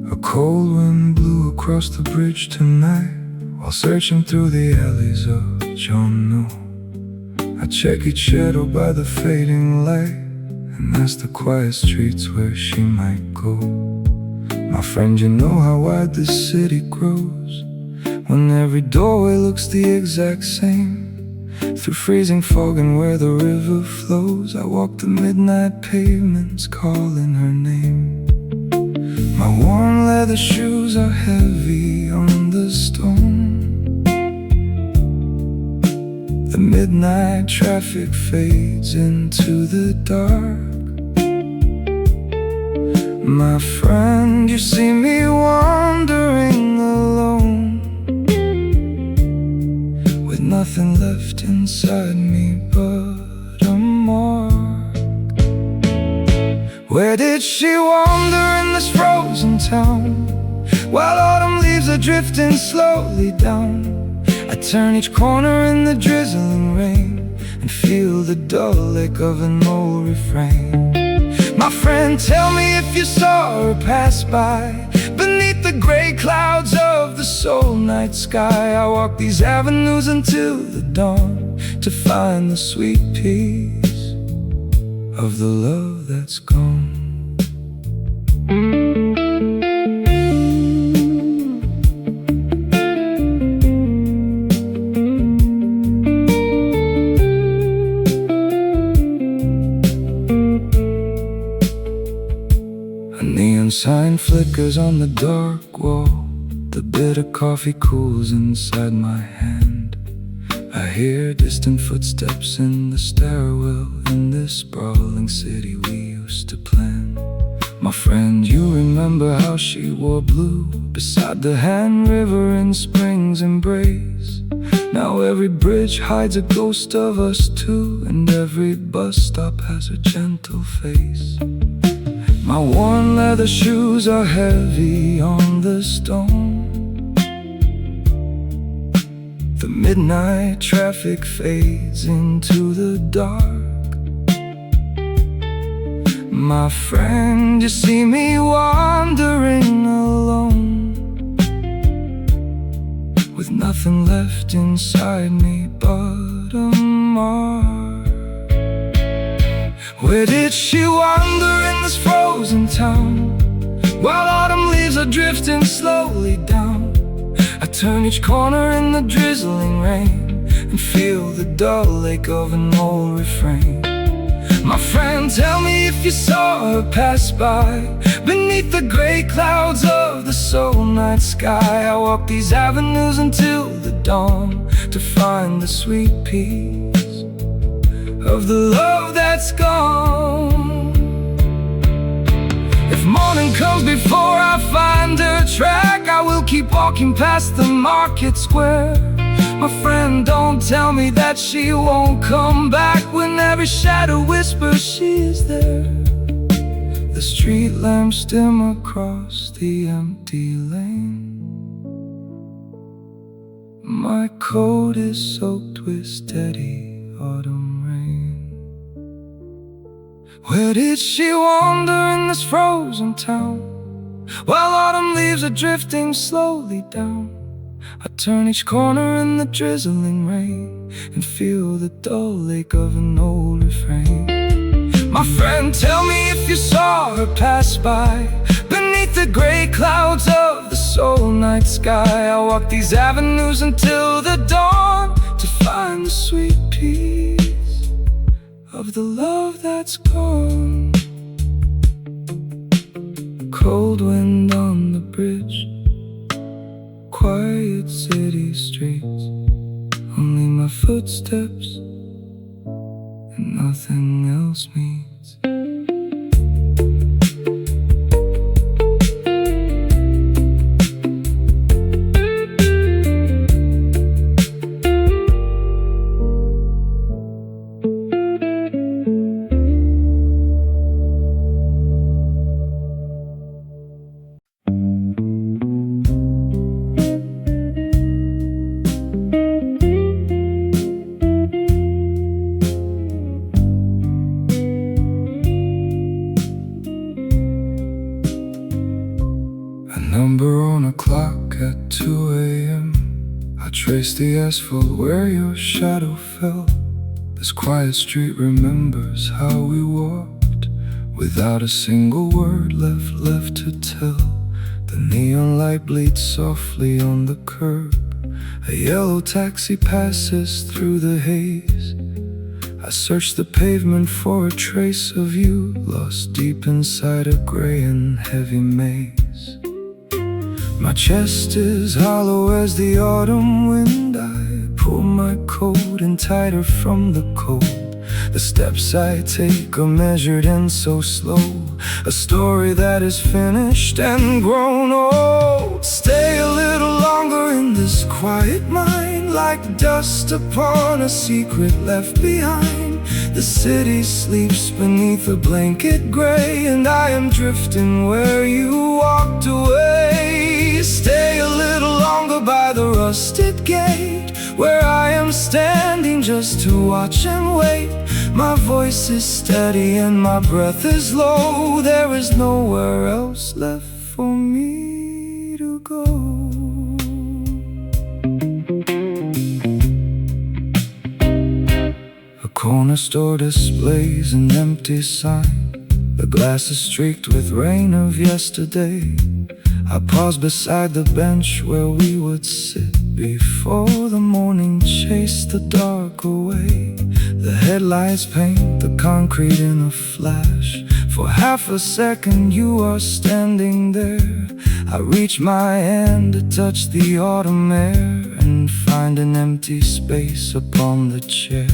A cold wind blew across the bridge tonight while searching through the alleys of John New. I check each shadow by the fading light and ask the quiet streets where she might go. My friend, you know how wide this city grows, when every doorway looks the exact same. Through freezing fog and where the river flows, I walk the midnight pavements calling her name. My worn leather shoes are heavy on the stone. The midnight traffic fades into the dark. My friend, you see me wandering alone, with nothing left inside me but a mark. Where did she wander in this frozen town, while autumn leaves are drifting slowly down? I turn each corner in the drizzling rain and feel the dull ache of an old refrain. My friend, tell me if you saw her pass by beneath the gray clouds of the soul night sky. I walk these avenues until the dawn to find the sweet peace of the love that's gone. Sign flickers on the dark wall. The bitter coffee cools inside my hand. I hear distant footsteps in the stairwell in this sprawling city we used to plan. My friend, you remember how she wore blue beside the hand river in spring's embrace? Now every bridge hides a ghost of us two, and every bus stop has a gentle face. My worn leather shoes are heavy on the stone. The midnight traffic fades into the dark. My friend, you see me wandering alone, with nothing left inside me but a mark. Where did she wander in this frozen town, while autumn leaves are drifting slowly down? I turn each corner in the drizzling rain and feel the dull ache of an old refrain. My friend, tell me if you saw her pass by beneath the gray clouds of the soul night sky. I walk these avenues until the dawn to find the sweet peace of the love that's gone. If morning comes before I find her track, I will keep walking past the market square. My friend, don't tell me that she won't come back, when every shadow whispers she is there. The street lamps dim across the empty lane. My coat is soaked with steady autumn rain. Where did she wander in this frozen town, while autumn leaves are drifting slowly down? I turn each corner in the drizzling rain and feel the dull ache of an old refrain. My friend, tell me if you saw her pass by beneath the gray clouds of the soul night sky. I walk these avenues until the dawn to find the sweet peace of the love that's gone. Cold wind on the bridge, quiet city streets, only my footsteps and nothing else means. Number on a clock at 2 a.m. I trace the asphalt where your shadow fell. This quiet street remembers how we walked, without a single word left to tell. The neon light bleeds softly on the curb. A yellow taxi passes through the haze. I search the pavement for a trace of you, lost deep inside a gray and heavy maze. My chest is hollow as the autumn wind. I pull my coat and tighter from the cold. The steps I take are measured and so slow, a story that is finished and grown old. Stay a little longer in this quiet mind, like dust upon a secret left behind. The city sleeps beneath a blanket gray, and I am drifting where you walked away. Stay a little longer by the rusted gate, where I am standing just to watch and wait. My voice is steady and my breath is low. There is nowhere else left for me to go. A corner store displays an empty sign. The glass is streaked with rain of yesterday. I pause beside the bench where we would sit before the morning chased the dark away. The headlights paint the concrete in a flash. For half a second you are standing there. I reach my hand to touch the autumn air and find an empty space upon the chair.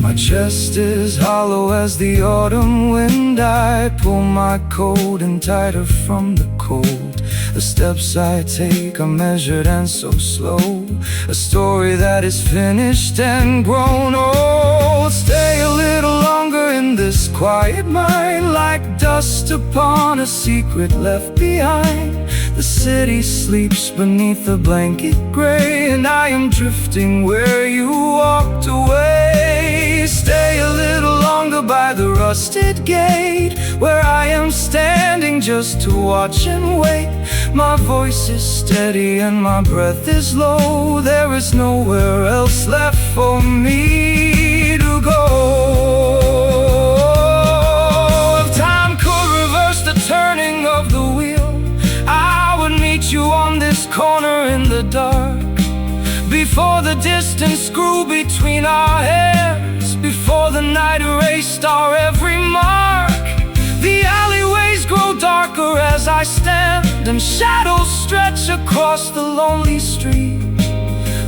My chest is hollow as the autumn wind. I pull my coat in tighter from the cold. The steps I take are measured and so slow, a story that is finished and grown old. Stay a little longer in this quiet mind, like dust upon a secret left behind. The city sleeps beneath a blanket gray, and I am drifting where you walked away. Stay a little longer by the rusted gate, where I am standing just to watch and wait. My voice is steady and my breath is low. There is nowhere else left for me to go. If time could reverse the turning of the wheel, I would meet you on this corner in the dark, before the distance grew between our hairs, before the night erased our every mark. The alleyways grow darker as I stand, and shadows stretch across the lonely street.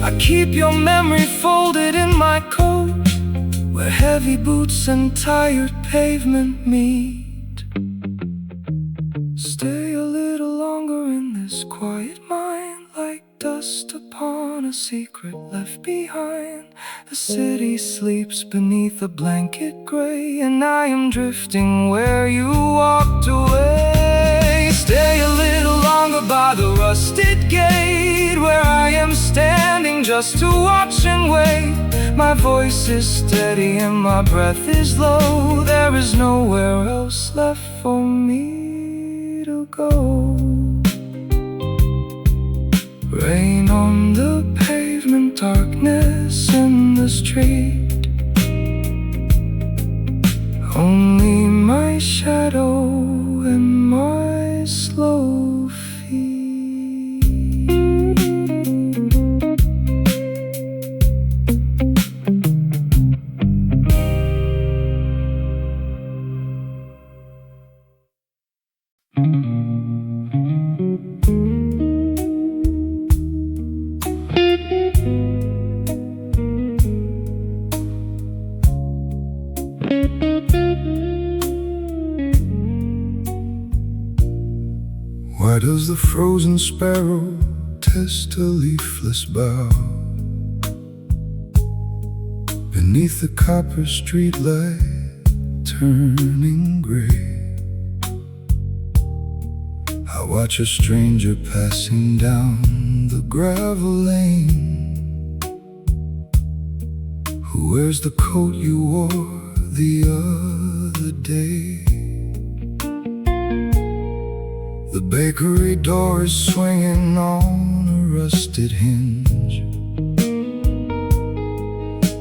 I keep your memory folded in my coat, where heavy boots and tired pavement meet. Stay a little longer in this quiet mind, like dust upon a secret left behind. The city sleeps beneath a blanket gray, and I am drifting where you walked away. Stay a little longer by the rusted gate, where I am standing just to watch and wait. My voice is steady and my breath is low. There is nowhere else left for me to go. Rain on the pavement, darkness in the street. Only my shadow and my slow feet. Why does the frozen sparrow test a leafless bough beneath the copper streetlight turning gray? I watch a stranger passing down the gravel lane, who wears the coat you wore the other day. The bakery door is swinging on a rusted hinge.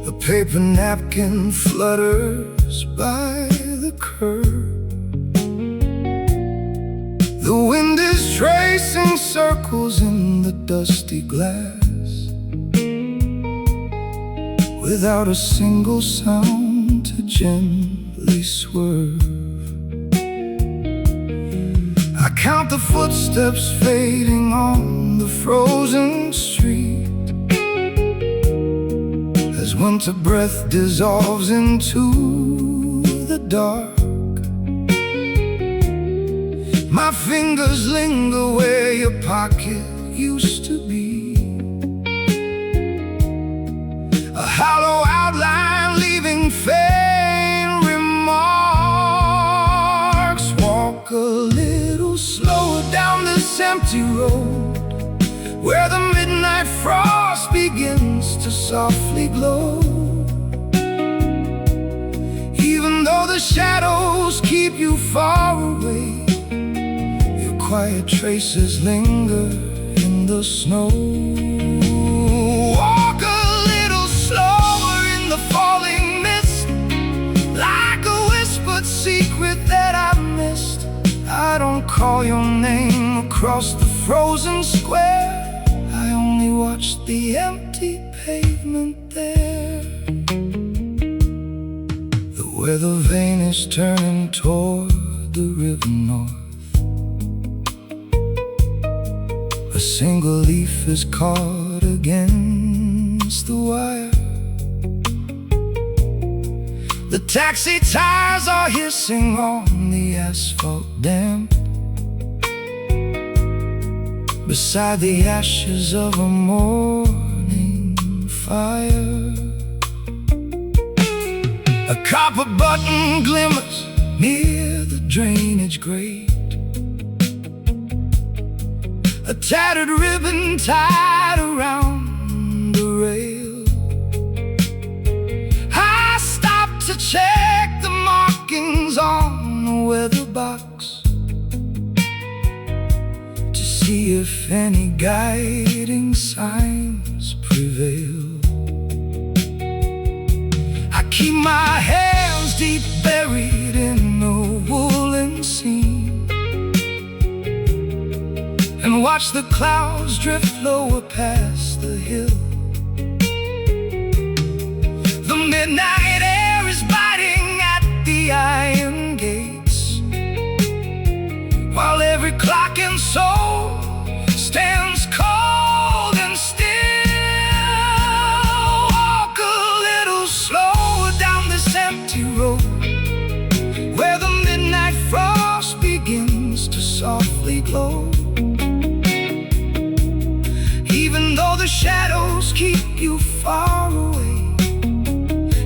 The paper napkin flutters by the curb. The wind is tracing circles in the dusty glass, without a single sound to gently swerve. I count the footsteps fading on the frozen street. winter breath dissolves into the dark. My fingers linger where your pocket used to be, a hollow outline leaving faint remarks. Walk a little slower down this empty road, where the midnight frost begins to softly glow. Even though the shadows keep you far away, your quiet traces linger in the snow. Walk a little slower in the falling mist, like a whispered secret that I missed. I don't call your name across the frozen square, I only watch the empty pavement there. The weather vane is turning toward the river north. A single leaf is caught against the wire. The taxi tires are hissing on the asphalt damp, beside the ashes of a morning fire. A copper button glimmers near the drainage grate, a tattered ribbon tied around the rail. I stopped to check the markings on the weather box, to see if any guiding signs prevail. I keep my hands deep buried in a woolen seam, and watch the clouds drift lower past the hill. The midnight air is biting at the iron gates, while every clock and soul stands cold and still. Walk a little slower down this empty road, where the midnight frost begins to softly glow. Even though the shadows keep you far away,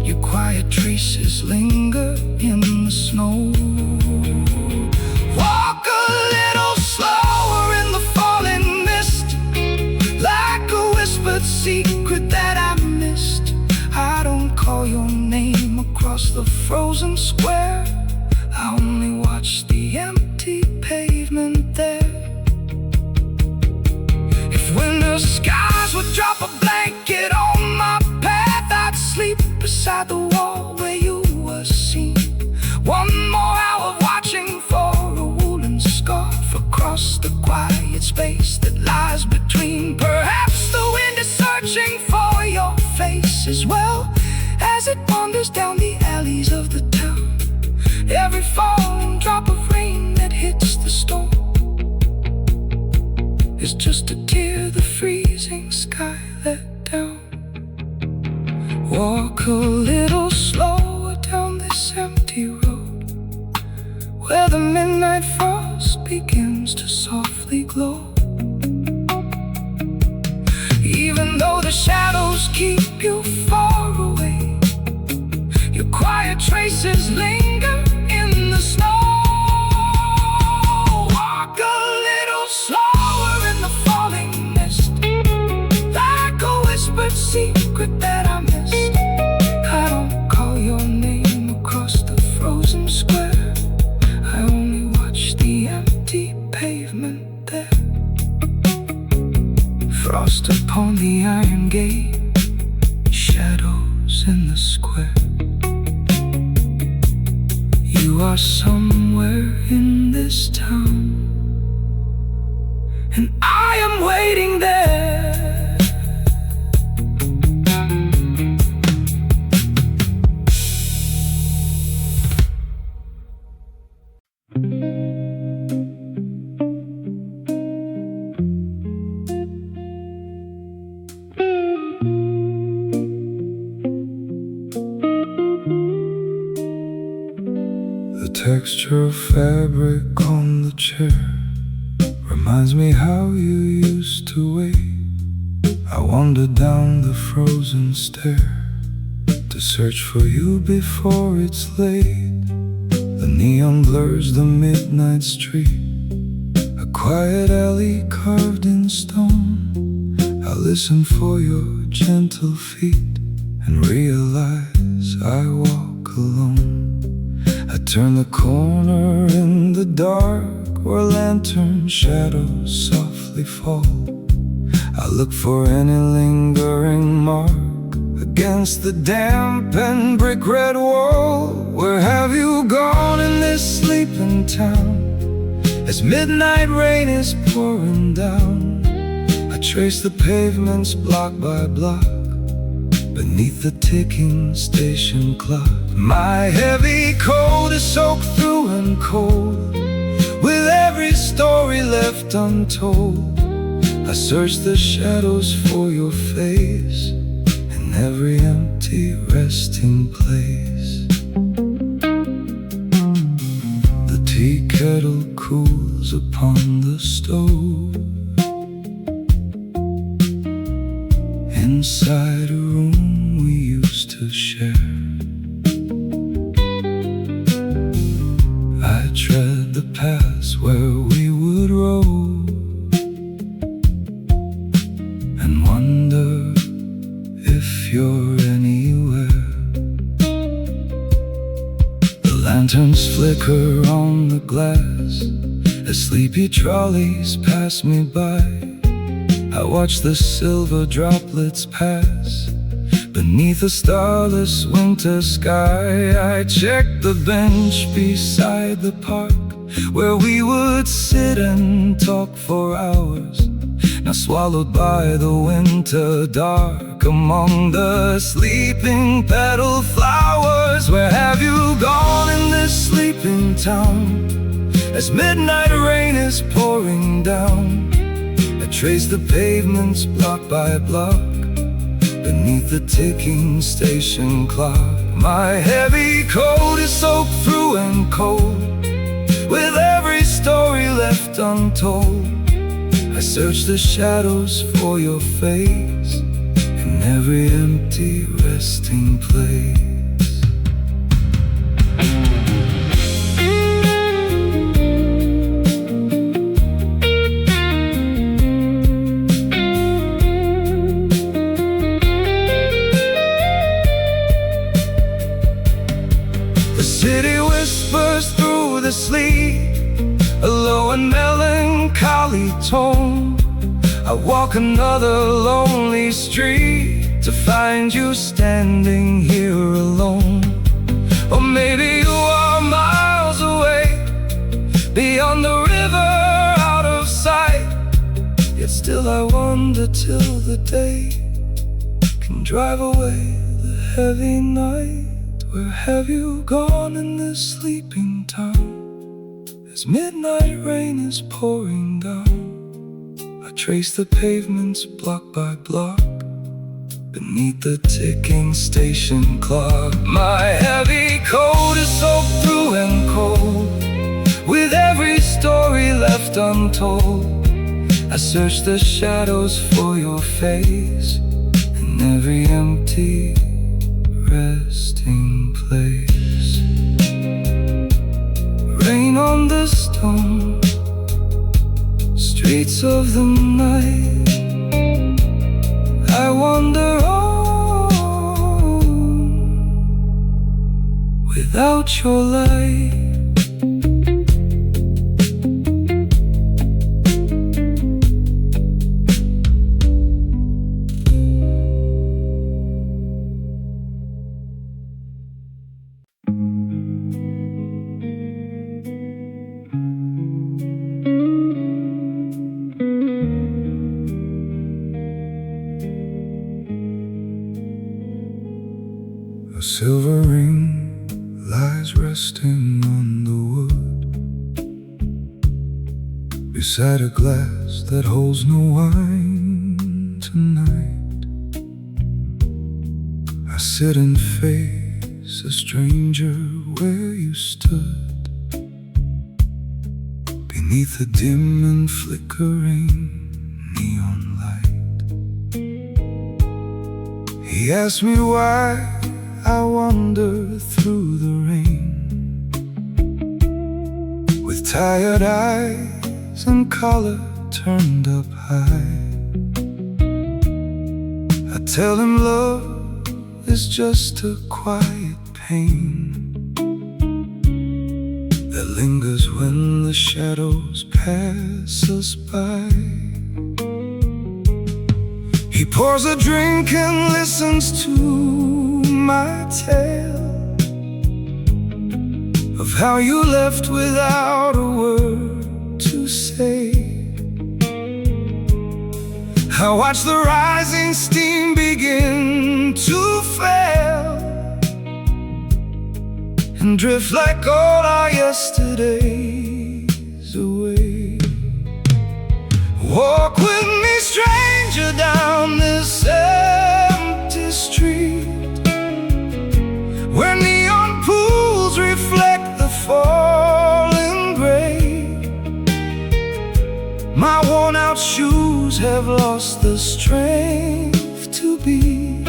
your quiet traces linger in the snow. Walk a little slower in the falling mist, like a whispered secret that I missed. I don't call your name across the frozen square, I only watch the empty pavement there. Winter skies would drop a blanket on my path, I'd sleep beside the wall where you were seen. One more hour watching for a woolen scarf across the quiet space that lies between. Perhaps the wind is searching for your face, as well as it wanders down the alleys of the town. Every falling drop of rain that hits the storm is just a tear the freezing sky let down. Walk a little slower down this empty road, where the midnight frost begins to softly glow. Even though the shadows keep you far away, your quiet traces linger in the snow. Walk a little slower in the falling mist, like a whispered secret that I missed. I don't call your name across the frozen square, I only watch the empty pavement there. Frost upon the iron gate, shadows in the square. You are somewhere in this town, and I am waiting there. texture of fabric on the chair reminds me how you used to wait. I wander down the frozen stair to search for you before it's late. The neon blurs the midnight street, a quiet alley carved in stone. I listen for your gentle feet and realize I walk alone. I turn the corner in the dark where lantern shadows softly fall. I look for any lingering mark against the damp and brick red wall. Where have you gone in this sleeping town as midnight rain is pouring down? I trace the pavements block by block beneath the ticking station clock. My heavy coat is soaked through and cold, with every story left untold. I search the shadows for your face in every empty resting place. The tea kettle cools upon the stove inside a room we used to share. I tread the paths where we would roam and wonder if you're anywhere. The lanterns flicker on the glass as sleepy trolleys pass me by. I watch the silver droplets pass beneath a starless winter sky. I check the bench beside the park where we would sit and talk for hours, now swallowed by the winter dark among the sleeping petal flowers. Where have you gone in this sleeping town as midnight rain is pouring down? I trace the pavements block by block beneath the ticking station clock. My heavy coat is soaked through and cold, with every story left untold. I search the shadows for your face in every empty resting place. City whispers through the sleep, a low and melancholy tone. I walk another lonely street to find you standing here alone. Or maybe you are miles away, beyond the river, out of sight. Yet still I wonder till the day can drive away the heavy night. Where have you gone in this sleeping town as midnight rain is pouring down? I trace the pavements block by block beneath the ticking station clock. My heavy coat is soaked through and cold, with every story left untold. I search the shadows for your face in every empty resting place. Rain on the stone streets of the night. I wander on without your light. A silver ring lies resting on the wood, beside a glass that holds no wine tonight. I sit and face a stranger where you stood, beneath a dim and flickering neon light. He asked me why I wander through the rain, with tired eyes and collar turned up high. I tell him love is just a quiet pain that lingers when the shadows pass us by. He pours a drink and listens to my tale of how you left without a word to say. I watch the rising steam begin to fail and drift like all our yesterdays away. Walk with me, stranger, down this empty street where neon pools reflect the falling gray. My worn-out shoes have lost the strength to beat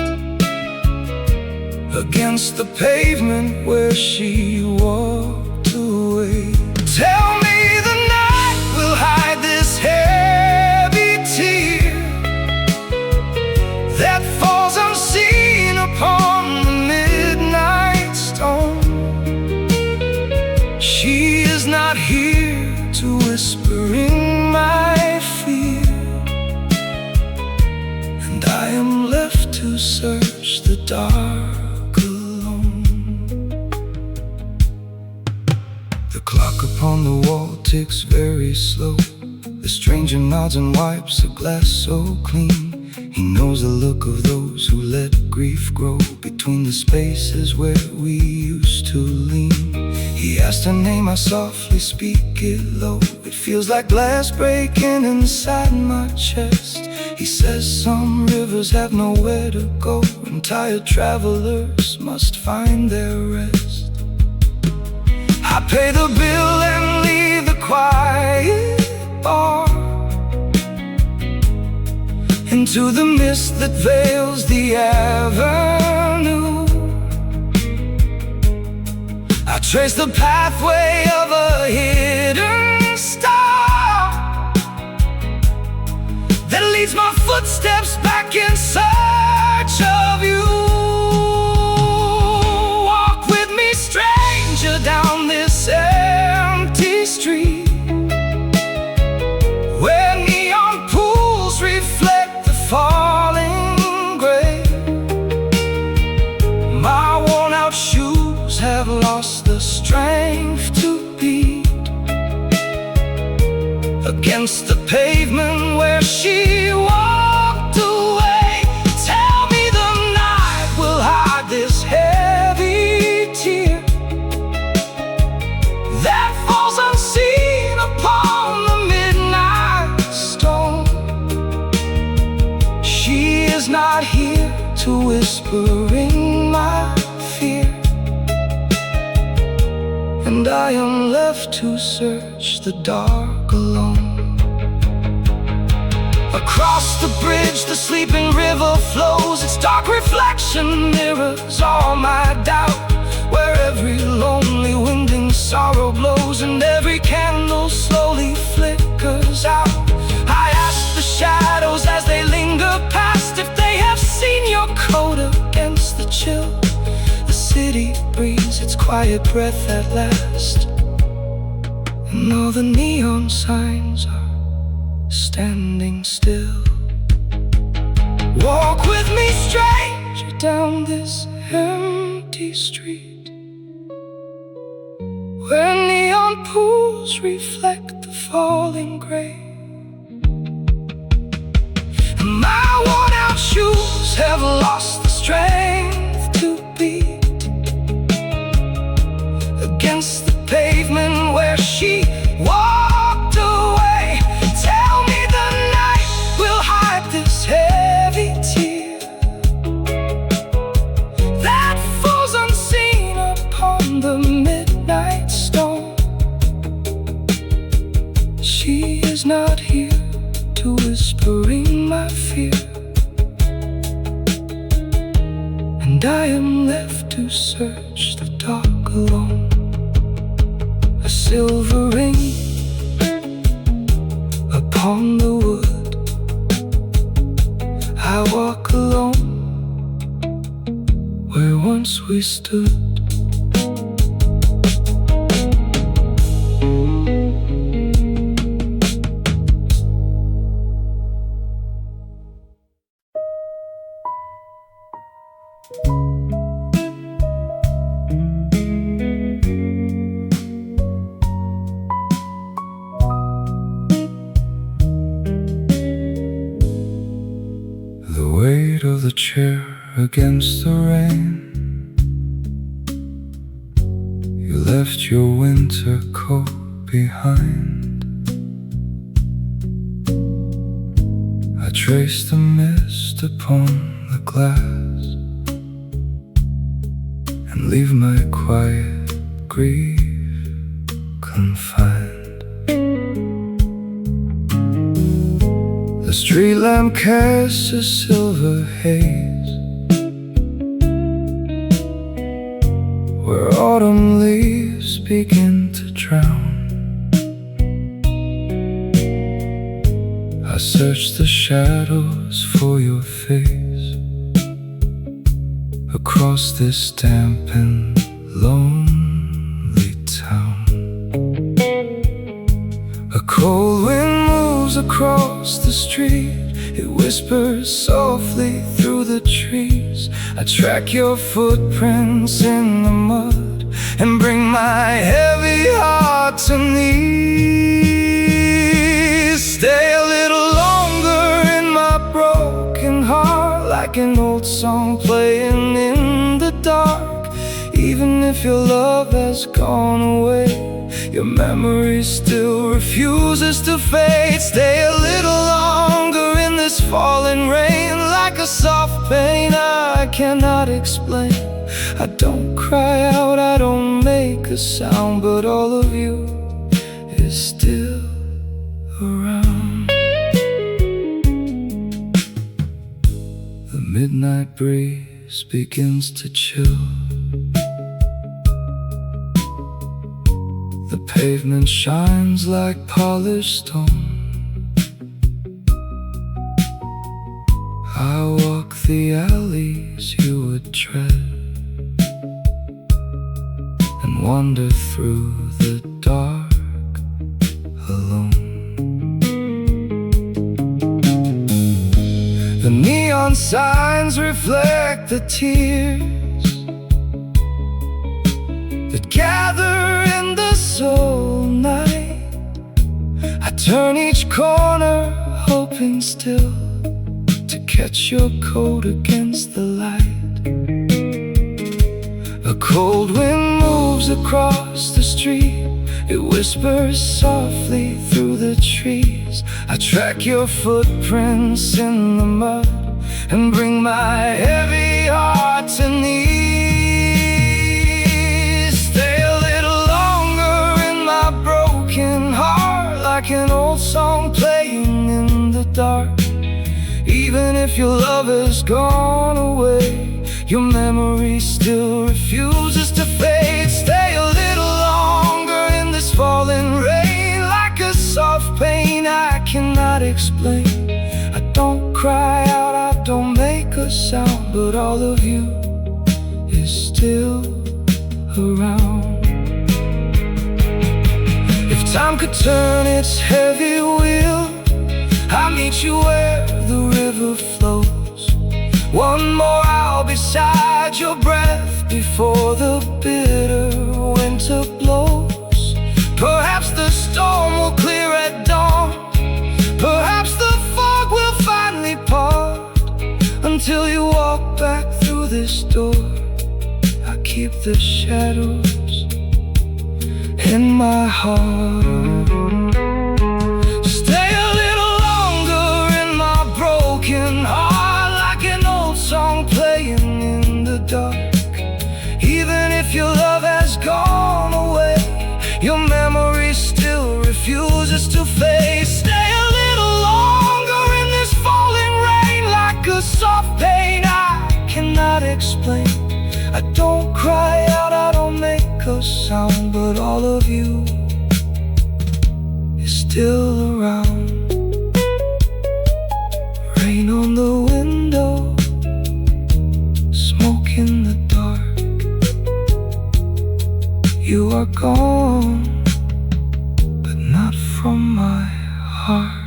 against the pavement where she walked away. Tell me the night will hide this heavy tear that falls unseen upon the midnight stone. She is not here to whisper in my fear, and I am left to search the dark. The clock upon the wall ticks very slow. The stranger nods and wipes a glass so clean. He knows the look of those who let grief grow between the spaces where we used to lean. He asked her name, I softly speak it low. It feels like glass breaking inside my chest. He says some rivers have nowhere to go, and tired travelers must find their rest. I pay the bill and leave the quiet bar, into the mist that veils the avenue. I trace the pathway of a hidden star that leads my footsteps back in search of you. Walk with me, stranger, down this empty street where neon pools reflect the falling gray. My worn-out shoes have lost the strength to beat against the pavement where she walked away. Tell me the night will hide this heavy tear that falls unseen upon the midnight stone. She is not here to whisper in my fear, and I am left to search the dark alone. Across the bridge, the sleeping river flows. Its dark reflection mirrors all my doubt, where every lonely wind in sorrow blows and every candle slowly flickers out. I ask the shadows as they linger past if they have seen your coat against the chill. The city breathes its quiet breath at last, and all the neon signs are standing still. Walk with me, stranger, down this empty street where neon pools reflect the falling gray. My worn-out shoes have lost the strength to beat against the pavement where she walked away. Tell me the night will hide this heavy tear that falls unseen upon the midnight stone. and I am left to search the dark alone. A silver ring upon the wood, I walk alone where once we stood. The weight of the chair against the rain, you left your winter coat behind. I traced the mist upon the glass and leave my quiet grief confined. The street lamp casts a silver haze where autumn leaves begin to drown. I search the shadows for your face across this damp and lonely town. A cold wind moves across the street, it whispers softly through the trees. I track your footprints in the mud and bring my heavy heart to knees. Stay a little longer in my broken heart, like an old song playing in the dark. Even if your love has gone away, your memory still refuses to fade. Stay a little longer in this falling rain, like a soft pain I cannot explain. I don't cry out, I don't make a sound, but all of you is still around. The midnight breeze begins to chill, the pavement shines like polished stone. I walk the alleys you would tread and wander through the dark alone. The neon signs reflect the tears that gather in the soul night. I turn each corner hoping still to catch your coat against the light. A cold wind moves across the street, it whispers softly through the trees. I track your footprints in the mud and bring my heavy heart to knees. Stay a little longer in my broken heart, like an old song playing in the dark. Even if your love has gone away, your memory still refuses to fade. Stay a little longer in this falling rain, like a soft pain I cannot explain. I don't cry out, I don't make a sound, but all of you is still around. If time could turn its heavy wheel, I'll meet you where the river flows. One more hour beside your breath before the bitter winter blows. Perhaps the storm will clear at dawn, perhaps the fog will finally part. Until you walk back through this door, I keep the shadows in my heart. Stay a little longer in my broken heart, like an old song playing in the dark. Even if your love has gone away, your memory still refuses to fade. Stay a little longer in this falling rain, like a soft pain I cannot explain. I don't cry out, I don't make a sound, but all of you is still around. Rain on the window, smoke in the dark. You are gone, but not from my heart.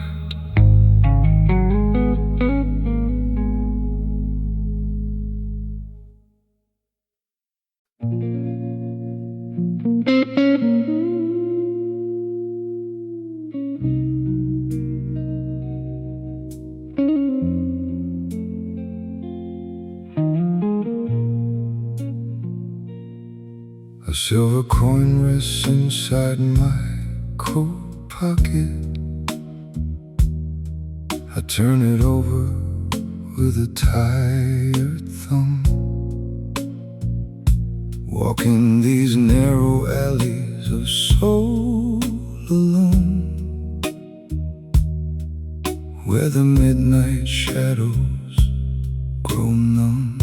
A silver coin rests inside my coat pocket. I turn it over with a tired thumb. Walking these narrow alleys of soul alone, where the midnight shadows grow numb.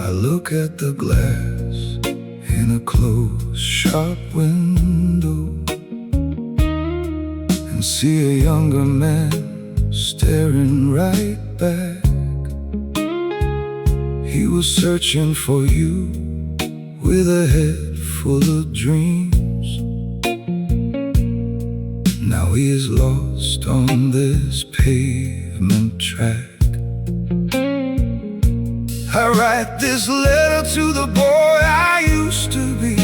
I look at the glass in a closed shop window and see a younger man staring right back. He was searching for you with a head full of dreams. Now he is lost on this pavement track. I write this letter to the boy I used to be,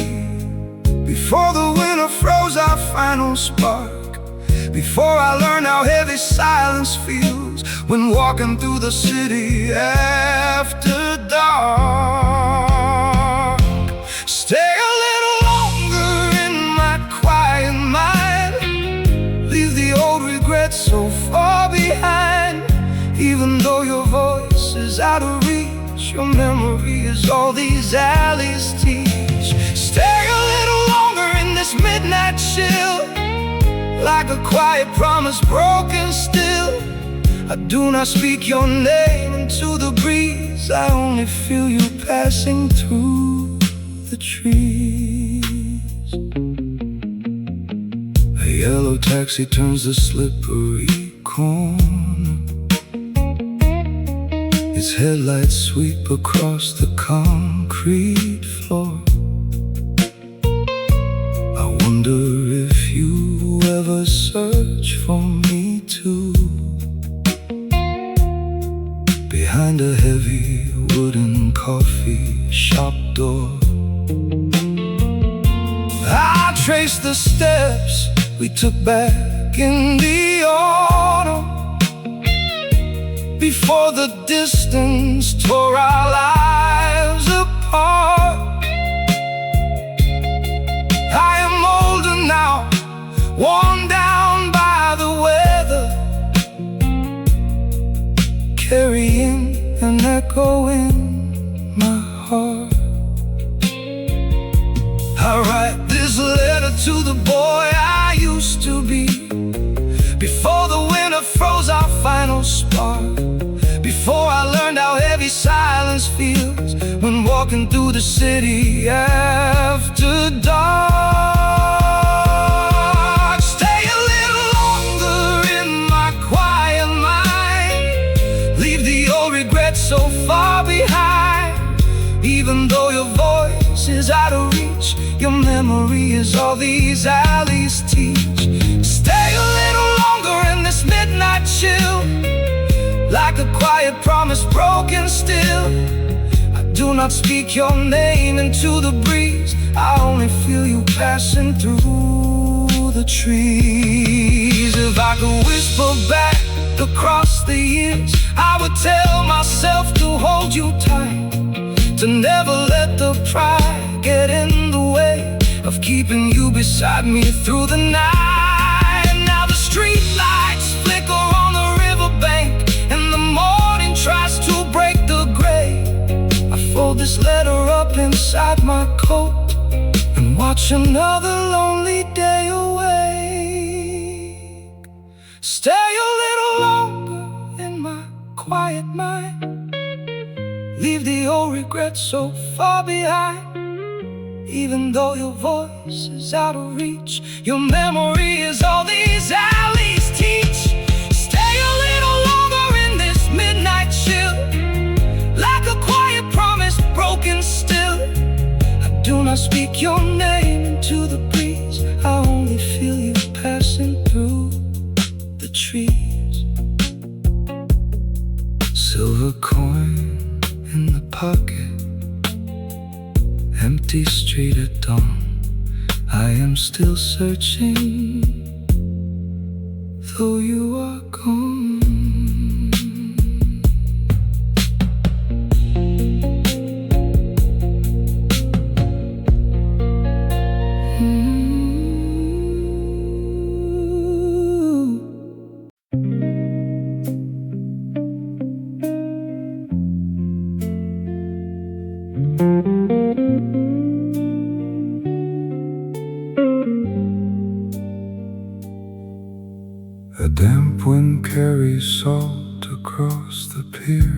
before the winter froze our final spark, before I learned how heavy silence feels when walking through the city after dark. Stay a little longer in my quiet mind, leave the old regrets so far behind. Even though your voice is out of reach, your memory is all these alleys teach. Stay a little longer in this midnight chill, like a quiet promise broken still. I do not speak your name into the breeze, I only feel you passing through the trees. A yellow taxi turns the slippery corner, its headlights sweep across the concrete floor. I wonder if you ever search for me too, behind a heavy wooden coffee shop door. I trace the steps we took back in the autumn, before the distance tore our lives apart. I am older now, worn down by the weather, carrying an echo in my heart. I write this letter to the boy I used to be, before the winter froze our final spark, before I learned how heavy silence feels when walking through the city after dark. Stay a little longer in my quiet mind, leave the old regrets so far behind. Even though your voice is out of reach, your memory is all these alleys teach. Stay a little longer in this midnight chill, like a quiet promise broken still. I do not speak your name into the breeze, I only feel you passing through the trees. If I could whisper back across the years, I would tell myself to hold you tight, to never let the pride get in the way of keeping you beside me through the night. Now the street lights flicker on the riverbank, and the morning tries to break the gray. I fold this letter up inside my coat and watch another lonely day awake. Stay a little longer in my quiet mind, Leave the old regrets so far behind. Even though your voice is out of reach, your memory is all these alleys teach. Stay a little longer in this midnight chill, like a quiet promise broken still. I do not speak your name into the breeze, I only feel you passing through the trees. Silver coin in the pocket, empty street at dawn. I am still searching, though you are gone. A damp wind carries salt across the pier.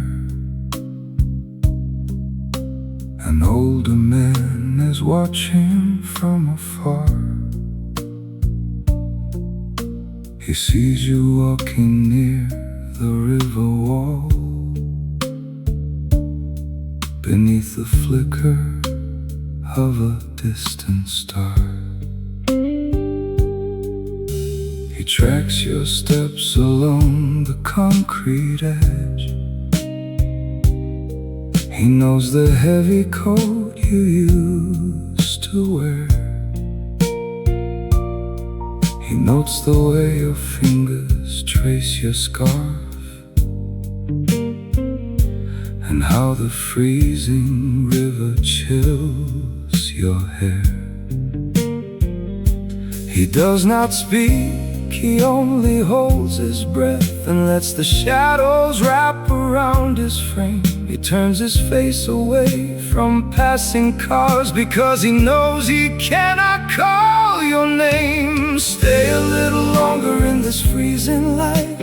An older man is watching from afar. He sees you walking near the river wall, beneath the flicker of a distant star. He tracks your steps along the concrete edge. He knows the heavy coat you used to wear. He notes the way your fingers trace your scarf, and how the freezing river chills your hair. He does not speak, he only holds his breath and lets the shadows wrap around his frame. He turns his face away from passing cars because he knows he cannot call your name. Stay a little longer in this freezing light,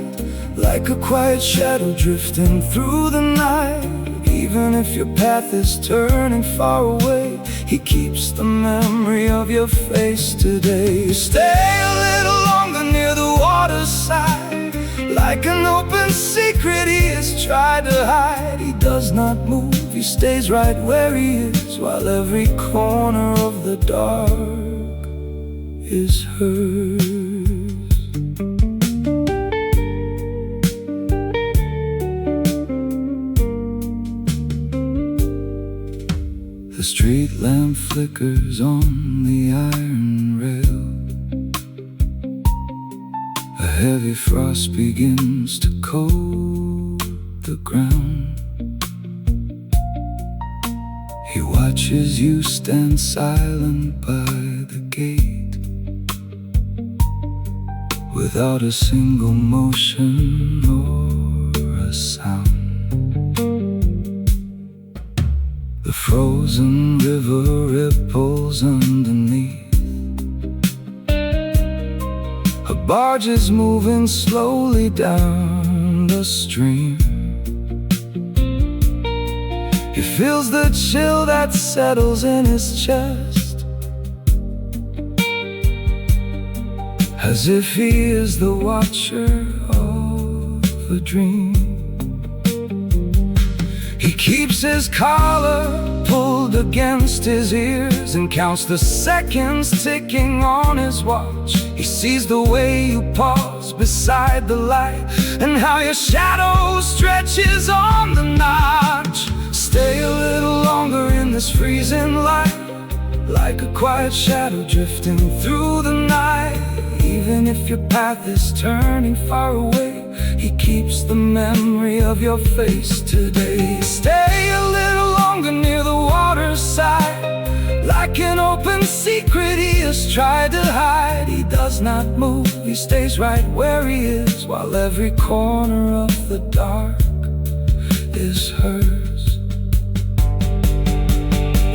like a quiet shadow drifting through the night. Even if your path is turning far away, he keeps the memory of your face today. Stay a little longer near the water's side, like an open secret he has tried to hide. He does not move, he stays right where he is, while every corner of the dark is hers. The street lamp flickers on the iron rail. A heavy frost begins to coat the ground. He watches you stand silent by the gate, without a single motion or a sound. The frozen river ripples underneath. A barge is moving slowly down the stream. He feels the chill that settles in his chest, as if he is the watcher of a dream. He keeps his collar pulled against his ears and counts the seconds ticking on his watch. He sees the way you pause beside the light, and how your shadow stretches on the notch. Stay a little longer in this freezing light, like a quiet shadow drifting through the night. Even if your path is turning far away, he keeps the memory of your face today. Stay a little longer near the water's side, like an open secret he has tried to hide. He does not move, he stays right where he is, while every corner of the dark is hers.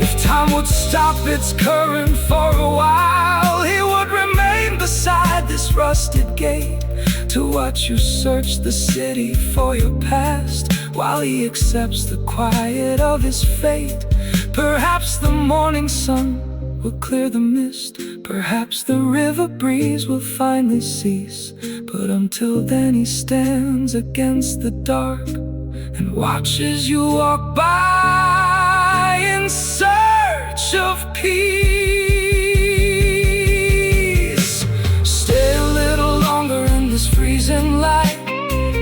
If time would stop its current for a while, he would remain beside this rusted gate, to watch you search the city for your past, while he accepts the quiet of his fate. Perhaps the morning sun will clear the mist, perhaps the river breeze will finally cease. But until then he stands against the dark and watches you walk by in search of peace. Stay a little longer in this freezing light,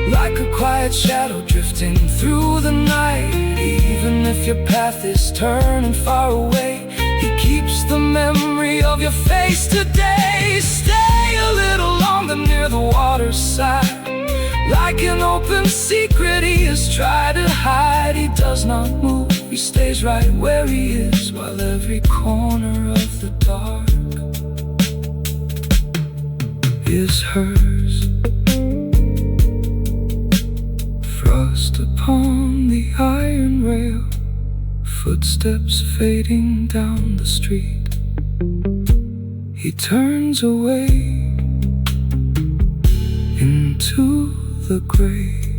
like a quiet shadow drifting through the night. Even if your path is turning far away, he keeps the memory of your face today. Stay a little longer near the water's side, like an open secret he has tried to hide. He does not move, he stays right where he is, while every corner of the dark is hers. Frost upon the iron rail, footsteps fading down the street. He turns away into the grave.